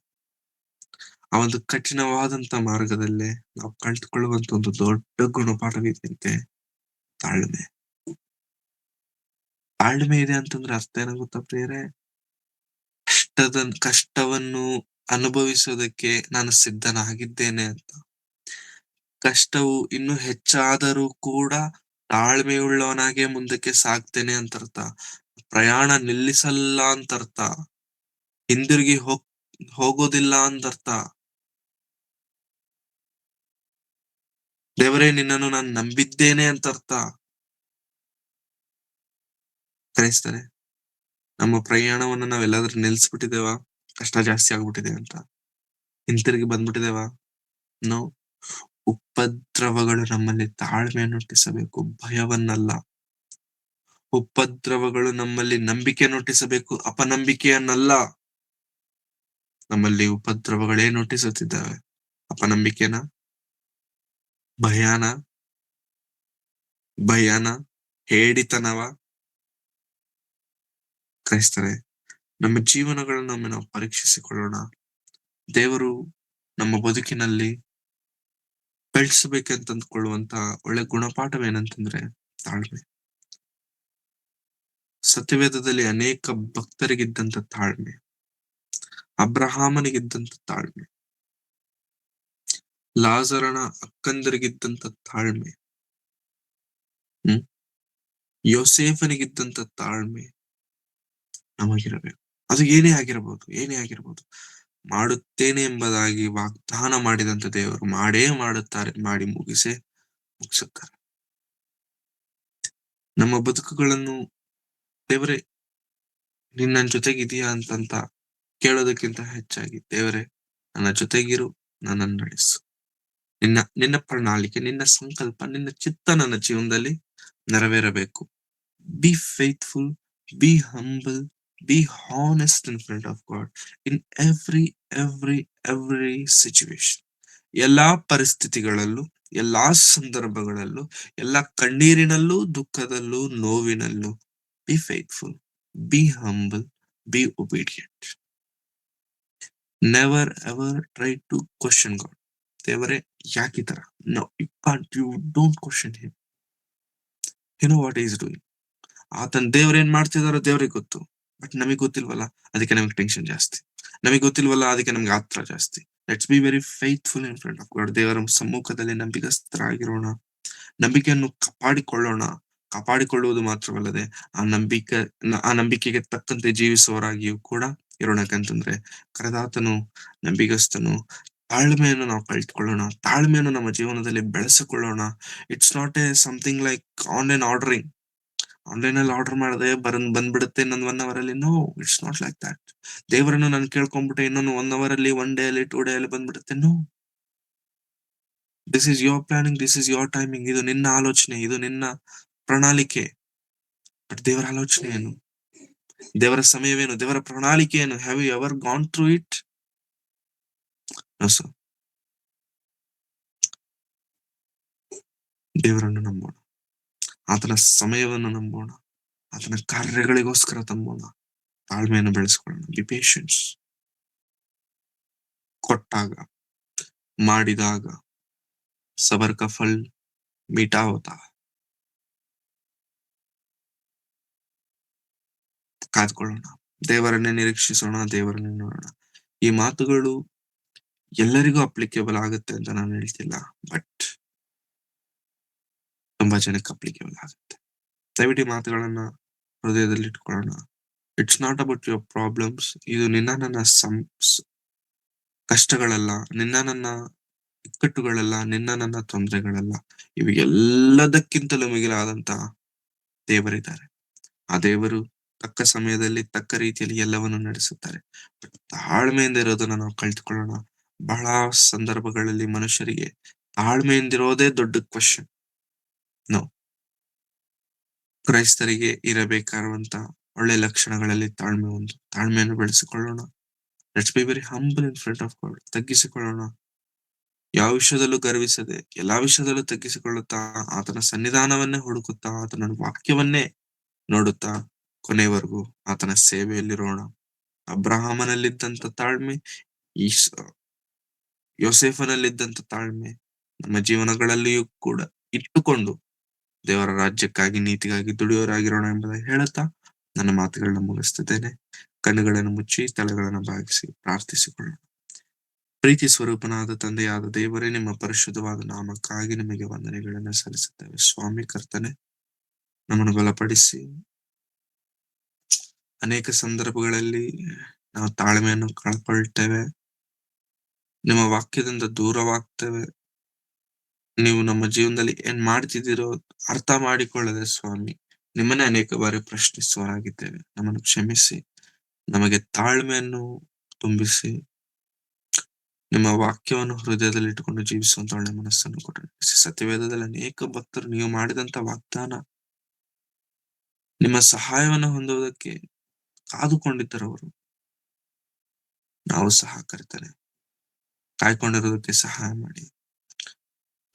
ಆ ಒಂದು ಕಠಿಣವಾದಂತ ಮಾರ್ಗದಲ್ಲೇ ನಾವು ಕಲ್ತ್ಕೊಳ್ಳುವಂತ ಒಂದು ದೊಡ್ಡ ಗುಣಪಾಠವಿದೆ, ತಾಳ್ಮೆ. ತಾಳ್ಮೆ ಇದೆ ಅಂತಂದ್ರೆ ಅರ್ಥ ಏನಾಗುತ್ತಾ ಪ್ರಿಯರೇ? ಕಷ್ಟವನ್ನು ಅನುಭವಿಸೋದಕ್ಕೆ ನಾನು ಸಿದ್ಧನಾಗಿದ್ದೇನೆ ಅಂತ. ಕಷ್ಟವು ಇನ್ನೂ ಹೆಚ್ಚಾದರೂ ಕೂಡ ತಾಳ್ಮೆಯುಳ್ಳವನಾಗೆ ಮುಂದಕ್ಕೆ ಸಾಗ್ತೇನೆ ಅಂತ ಅರ್ಥ. ಪ್ರಯಾಣ ನಿಲ್ಲಿಸಲ್ಲ ಅಂತ ಅರ್ಥ. ಹಿಂದಿರುಗಿ ಹೋಗೋದಿಲ್ಲ ಅಂತ ಅರ್ಥ. ದೇವರೇ, ನಿನ್ನನ್ನು ನಾನು ನಂಬಿದ್ದೇನೆ ಅಂತ ಅರ್ಥ. ಕ್ರೈಸ್ತರೆ, ನಮ್ಮ ಪ್ರಯಾಣವನ್ನು ನಾವೆಲ್ಲಾದ್ರೂ ನಿಲ್ಸ್ಬಿಟ್ಟಿದ್ದೇವಾ? ಕಷ್ಟ ಜಾಸ್ತಿ ಆಗ್ಬಿಟ್ಟಿದೆ ಅಂತ ಹಿಂತಿರುಗಿ ಬಂದ್ಬಿಟ್ಟಿದ್ದೇವಾ? ನೋ. ಉಪದ್ರವಗಳು ನಮ್ಮಲ್ಲಿ ತಾಳ್ಮೆಯನ್ನು ಹುಟ್ಟಿಸಬೇಕು, ಭಯವನ್ನಲ್ಲ. ಉಪದ್ರವಗಳು ನಮ್ಮಲ್ಲಿ ನಂಬಿಕೆಯನ್ನು ಹುಟ್ಟಿಸಬೇಕು, ಅಪನಂಬಿಕೆಯನ್ನಲ್ಲ. ನಮ್ಮಲ್ಲಿ ಉಪದ್ರವಗಳೇನು ಹುಟ್ಟಿಸುತ್ತಿದ್ದಾವೆ? ಅಪನಂಬಿಕೆನ, ಭಯನ, ಹೇಡಿತನವ? ಕ್ರೈಸ್ತರೆ, ನಮ್ಮ ಜೀವನಗಳನ್ನು ಒಮ್ಮೆ ನಾವು ಪರೀಕ್ಷಿಸಿಕೊಳ್ಳೋಣ. ದೇವರು ನಮ್ಮ ಬದುಕಿನಲ್ಲಿ ಬೆಳೆಸಬೇಕಂತ ಅಂದ್ಕೊಳ್ಳುವಂತ ಒಳ್ಳೆ ಗುಣಪಾಠವೇನಂತಂದ್ರೆ ತಾಳ್ಮೆ. ಸತ್ಯವೇದದಲ್ಲಿ ಅನೇಕ ಭಕ್ತರಿಗಿದ್ದಂತ ತಾಳ್ಮೆ, ಅಬ್ರಹಾಮನಿಗಿದ್ದಂತ ತಾಳ್ಮೆ, ಲಾಜರನ ಅಕ್ಕಂದರಿಗಿದ್ದಂತ ತಾಳ್ಮೆ, ಯೋಸೇಫನಿಗಿದ್ದಂತ ತಾಳ್ಮೆ ನಮಗಿರಬೇಕು. ಅದು ಏನೇ ಆಗಿರಬಹುದು, ಮಾಡುತ್ತೇನೆ ಎಂಬುದಾಗಿ ವಾಗ್ದಾನ ಮಾಡಿದಂತ ದೇವರು ಮಾಡೇ ಮಾಡುತ್ತಾರೆ, ಮಾಡಿ ಮುಗಿಸುತ್ತಾರೆ. ನಮ್ಮ ಬದುಕುಗಳನ್ನು ದೇವರೇ ನಿನ್ನ ಜೊತೆಗಿದೆಯಾ ಅಂತಂತ ಕೇಳೋದಕ್ಕಿಂತ ಹೆಚ್ಚಾಗಿ ದೇವರೇ, ನನ್ನ ಜೊತೆಗಿರು, ನನ್ನನ್ನು ನಡೆಸು. ನಿನ್ನ ಪ್ರಣಾಳಿಕೆ, ನಿನ್ನ ಸಂಕಲ್ಪ, ನಿನ್ನ ಚಿತ್ತ ನನ್ನ ಜೀವನದಲ್ಲಿ ನೆರವೇರಬೇಕು. Be faithful, be humble, be honest in front of God in every every situation. ಎಲ್ಲಾ ಪರಿಸ್ಥಿತಿಗಳಲ್ಲೂ, ಎಲ್ಲಾ ಸಂದರ್ಭಗಳಲ್ಲೂ, ಎಲ್ಲಾ ಕಣ್ಣೀರಿನಲ್ಲೂ, ದುಃಖದಲ್ಲೂ, ನೋವಿನಲ್ಲೂ be faithful, be humble, be obedient. Never ever try to question God. ದೇವರೇ ಯಾಕೆ ಈ ತರ? No, you don't question him. You know what is doing. ಆತನ ದೇವ್ರ ಏನ್ ಮಾಡ್ತಿದಾರೋ ದೇವ್ರಿಗೆ ಗೊತ್ತು. ಬಟ್ ನಮಗ್ ಗೊತ್ತಿಲ್ವಲ್ಲ, ಅದಕ್ಕೆ ನಮಗೆ ಟೆನ್ಷನ್ ಜಾಸ್ತಿ. ನಮಗ್ ಗೊತ್ತಿಲ್ವಲ್ಲ, ಅದಕ್ಕೆ ನಮ್ಗೆ ಆತ್ರ ಜಾಸ್ತಿ. Let's be very faithful in front of god. ದೇವರ ಸಮ್ಮುಖದಲ್ಲಿ ನಂಬಿಕಸ್ಥರಾಗಿರೋಣ, ನಂಬಿಕೆಯನ್ನು ಕಾಪಾಡಿಕೊಳ್ಳುವುದು ಮಾತ್ರವಲ್ಲದೆ ಆ ನಂಬಿಕೆಗೆ ತಕ್ಕಂತೆ ಜೀವಿಸುವವರಾಗಿಯೂ ಕೂಡ ಇರೋಣ. ಯಾಕಂತಂದ್ರೆ ಕರೆದಾತನು ನಂಬಿಗಸ್ತನು. ತಾಳ್ಮೆಯನ್ನು ನಾವು ಕಲ್ತ್ಕೊಳ್ಳೋಣ, ತಾಳ್ಮೆಯನ್ನು ನಮ್ಮ ಜೀವನದಲ್ಲಿ ಬೆಳೆಸಿಕೊಳ್ಳೋಣ. It's not a something like online ordering. Online ಅಲ್ಲಿ ಆರ್ಡರ್ ಮಾಡದೆ ಬಂದ್ಬಿಡುತ್ತೆ ಇನ್ನೊಂದು 1 hour ಅಲ್ಲಿ. No, it's not like that. ದೇವರನ್ನು ನಾನು ಕೇಳ್ಕೊಂಡ್ಬಿಟ್ಟೆ ಇನ್ನೊಂದು 1 hour ಅಲ್ಲಿ, 1 day ಅಲ್ಲಿ, 2 day ಅಲ್ಲಿ ಬಂದ್ಬಿಡುತ್ತೆ. No, this is your planning, this is your timing. ಇದು ನಿನ್ನ ಆಲೋಚನೆ, ಇದು ನಿನ್ನ ಪ್ರಣಾಳಿಕೆ. ಬಟ್ ದೇವರ ಆಲೋಚನೆ ಏನು? ದೇವರ ಸಮಯವೇನು? ದೇವರ ಪ್ರಣಾಳಿಕೆ ಏನು? Have you ever gone through it? No sir. ದೇವರನ್ನು ನಂಬೋಣ, ಆತನ ಸಮಯವನ್ನು ನಂಬೋಣ, ಆತನ ಕಾರ್ಯಗಳಿಗೋಸ್ಕರ ತಂಬೋಣ. ತಾಳ್ಮೆಯನ್ನು ಬೆಳೆಸ್ಕೊಳ್ಳೋಣ. B patience. ಕೊಟ್ಟಾಗ, ಮಾಡಿದಾಗ ಸಬರ್ ಕಾ ಫಲ್ ಮೀಠಾ ಹೋತಾ. ಕಾದ್ಕೊಳ್ಳೋಣ, ದೇವರನ್ನೇ ನಿರೀಕ್ಷಿಸೋಣ, ದೇವರನ್ನೇ ನೋಡೋಣ. ಈ ಮಾತುಗಳು ಎಲ್ಲರಿಗೂ ಅಪ್ಲಿಕೇಬಲ್ ಆಗುತ್ತೆ ಅಂತ ನಾನು ಹೇಳ್ತಿಲ್ಲ, ಬಟ್ ತುಂಬಾ ಜನಕ್ಕೆ ಅಪ್ಲಿಕೇಬಲ್ ಆಗುತ್ತೆ. ದಯವಿಟ್ಟು ಈ ಮಾತುಗಳನ್ನ ಹೃದಯದಲ್ಲಿ ಇಟ್ಕೊಳ್ಳೋಣ. It's not about your problems. ಇದು ನಿನ್ನ ನನ್ನ ಕಷ್ಟಗಳಲ್ಲ, ನಿನ್ನ ನನ್ನ ಇಕ್ಕಟ್ಟುಗಳಲ್ಲ, ನಿನ್ನ ನನ್ನ ತೊಂದರೆಗಳಲ್ಲ. ಇವು ಎಲ್ಲದಕ್ಕಿಂತಲೂ ಮಿಗಿಲಾದಂತ ದೇವರಿದ್ದಾರೆ. ಆ ದೇವರು ತಕ್ಕ ಸಮಯದಲ್ಲಿ ತಕ್ಕ ರೀತಿಯಲ್ಲಿ ಎಲ್ಲವನ್ನು ನಡೆಸುತ್ತಾರೆ. ತಾಳ್ಮೆಯಿಂದ ಇರೋದನ್ನ ನಾವು ಕಲ್ತ್ಕೊಳ್ಳೋಣ. ಬಹಳ ಸಂದರ್ಭಗಳಲ್ಲಿ ಮನುಷ್ಯರಿಗೆ ತಾಳ್ಮೆಯಿಂದಿರೋದೇ ದೊಡ್ಡ ಕ್ವಶನ್. ನೋ, ಕ್ರೈಸ್ತರಿಗೆ ಇರಬೇಕಾಗಿರುವಂತ ಒಳ್ಳೆ ಲಕ್ಷಣಗಳಲ್ಲಿ ತಾಳ್ಮೆ ಒಂದು. ತಾಳ್ಮೆಯನ್ನು ಬೆಳೆಸಿಕೊಳ್ಳೋಣ. Let's be very humble in front of God. ತಗ್ಗಿಸಿಕೊಳ್ಳೋಣ. ಯಾವ ವಿಷಯದಲ್ಲೂ ಗರ್ವಿಸದೆ, ಎಲ್ಲಾ ವಿಷಯದಲ್ಲೂ ತಗ್ಗಿಸಿಕೊಳ್ಳುತ್ತಾ, ಆತನ ಸನ್ನಿಧಾನವನ್ನೇ ಹುಡುಕುತ್ತಾ, ಆತನ ವಾಕ್ಯವನ್ನೇ ನೋಡುತ್ತಾ, ಕೊನೆವರೆಗೂ ಆತನ ಸೇವೆಯಲ್ಲಿರೋಣ. ಅಬ್ರಹಾಮನಲ್ಲಿದ್ದಂತ ತಾಳ್ಮೆ, ಈ ಯೋಸೇಫನಲ್ಲಿದ್ದಂತ ತಾಳ್ಮೆ ನಮ್ಮ ಜೀವನಗಳಲ್ಲಿಯೂ ಕೂಡ ಇಟ್ಟುಕೊಂಡು ದೇವರ ರಾಜ್ಯಕ್ಕಾಗಿ, ನೀತಿಗಾಗಿ ದುಡಿಯೋರಾಗಿರೋಣ ಎಂಬುದಾಗಿ ಹೇಳುತ್ತಾ ನನ್ನ ಮಾತುಗಳನ್ನ ಮುಗಿಸ್ತಿದ್ದೇನೆ. ಕಣ್ಣುಗಳನ್ನು ಮುಚ್ಚಿ, ತಲೆಗಳನ್ನು ಬಾಗಿಸಿ ಪ್ರಾರ್ಥಿಸಿಕೊಳ್ಳೋಣ. ಪ್ರೀತಿ ಸ್ವರೂಪನಾದ ತಂದೆಯಾದ ದೇವರೇ, ನಿಮ್ಮ ಪರಿಶುದ್ಧವಾದ ನಾಮಕ್ಕಾಗಿ ನಿಮಗೆ ವಂದನೆಗಳನ್ನು ಸಲ್ಲಿಸುತ್ತೇವೆ. ಸ್ವಾಮಿ ಕರ್ತನೆ, ನಮ್ಮನ್ನು ಬಲಪಡಿಸಿ. ಅನೇಕ ಸಂದರ್ಭಗಳಲ್ಲಿ ನಾವು ತಾಳ್ಮೆಯನ್ನು ಕಳ್ಕೊಳ್ತೇವೆ, ನಿಮ್ಮ ವಾಕ್ಯದಿಂದ ದೂರವಾಗ್ತೇವೆ. ನೀವು ನಮ್ಮ ಜೀವನದಲ್ಲಿ ಏನ್ ಮಾಡ್ತಿದ್ದೀರೋ ಅರ್ಥ ಮಾಡಿಕೊಳ್ಳದೆ ಸ್ವಾಮಿ, ನಿಮ್ಮನ್ನೇ ಅನೇಕ ಬಾರಿ ಪ್ರಶ್ನಿಸುವರಾಗಿದ್ದೇವೆ. ನಮ್ಮನ್ನು ಕ್ಷಮಿಸಿ, ನಮಗೆ ತಾಳ್ಮೆಯನ್ನು ತುಂಬಿಸಿ, ನಿಮ್ಮ ವಾಕ್ಯವನ್ನು ಹೃದಯದಲ್ಲಿ ಇಟ್ಟುಕೊಂಡು ಜೀವಿಸುವಂತ ಒಳ್ಳೆ ಮನಸ್ಸನ್ನು ಕೊಟ್ಟರೆ. ಸತ್ಯವೇದದಲ್ಲಿ ಅನೇಕ ಭಕ್ತರು ನೀವು ಮಾಡಿದಂತ ವಾಗ್ದಾನ, ನಿಮ್ಮ ಸಹಾಯವನ್ನು ಹೊಂದುವುದಕ್ಕೆ ಕಾದುಕೊಂಡಿದ್ದರವರು. ನಾವು ಸಹ ಕರ್ತನೆ ಕಾಯ್ಕೊಂಡಿರೋದಕ್ಕೆ ಸಹಾಯ ಮಾಡಿ.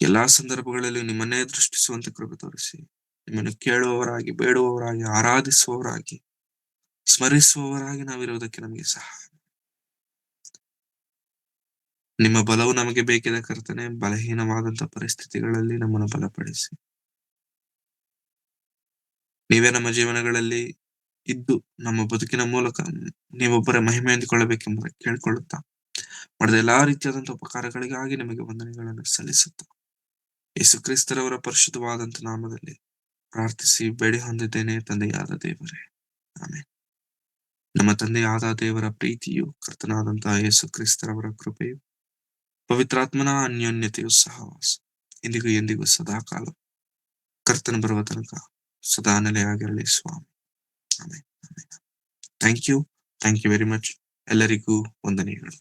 ಎಲ್ಲಾ ಸಂದರ್ಭಗಳಲ್ಲಿ ನಿಮ್ಮನ್ನೇ ದೃಷ್ಟಿಸುವಂತೆ ಕೃಪೆ ತೋರಿಸಿ, ನಿಮ್ಮನ್ನು ಕೇಳುವವರಾಗಿ, ಬೇಡುವವರಾಗಿ, ಆರಾಧಿಸುವವರಾಗಿ, ಸ್ಮರಿಸುವವರಾಗಿ ನಾವಿರುವುದಕ್ಕೆ ನಮಗೆ ಸಹಾಯ. ನಿಮ್ಮ ಬಲವು ನಮಗೆ ಬೇಕಿದೆ ಕರ್ತನೆ. ಬಲಹೀನವಾದಂತಹ ಪರಿಸ್ಥಿತಿಗಳಲ್ಲಿ ನಮ್ಮನ್ನು ಬಲಪಡಿಸಿ. ನೀವೇ ನಮ್ಮ ಜೀವನಗಳಲ್ಲಿ ಇದ್ದು ನಮ್ಮ ಬದುಕಿನ ಮೂಲಕ ನೀವೊಬ್ಬರೇ ಮಹಿಮೆ ಹೊಂದಿಕೊಳ್ಳಬೇಕೆಂಬುದಾಗಿ ಕೇಳ್ಕೊಳ್ಳುತ್ತಾ, ಮಾಡಿದ ಎಲ್ಲಾ ರೀತಿಯಾದಂತಹ ಉಪಕಾರಗಳಿಗಾಗಿ ನಿಮಗೆ ವಂದನೆಗಳನ್ನು ಸಲ್ಲಿಸುತ್ತಾ, ಯೇಸು ಕ್ರಿಸ್ತರವರ ಪರಿಶುದ್ಧವಾದಂತ ನಾಮದಲ್ಲಿ ಪ್ರಾರ್ಥಿಸಿ ಬೇಡಿ ಹೊಂದಿದ್ದೇನೆ, ತಂದೆಯಾದ ದೇವರೇ, ಆಮೆನ್. ನಮ್ಮ ತಂದೆಯಾದ ದೇವರ ಪ್ರೀತಿಯು, ಕರ್ತನಾದಂತಹ ಯೇಸು ಕ್ರಿಸ್ತರವರ ಕೃಪೆಯು, ಪವಿತ್ರಾತ್ಮನ ಅನ್ಯೋನ್ಯತೆಯು ಸಹವಾಸ ಇಂದಿಗೂ ಎಂದಿಗೂ ಸದಾಕಾಲ ಕರ್ತನ ಬರುವ ತನಕ ಸದಾ ನೆಲೆಯಾಗಿರಲಿ ಸ್ವಾಮಿ. Amen. Thank you very much. ಎಲ್ಲರಿಗೂ ವಂದನೆಗಳು.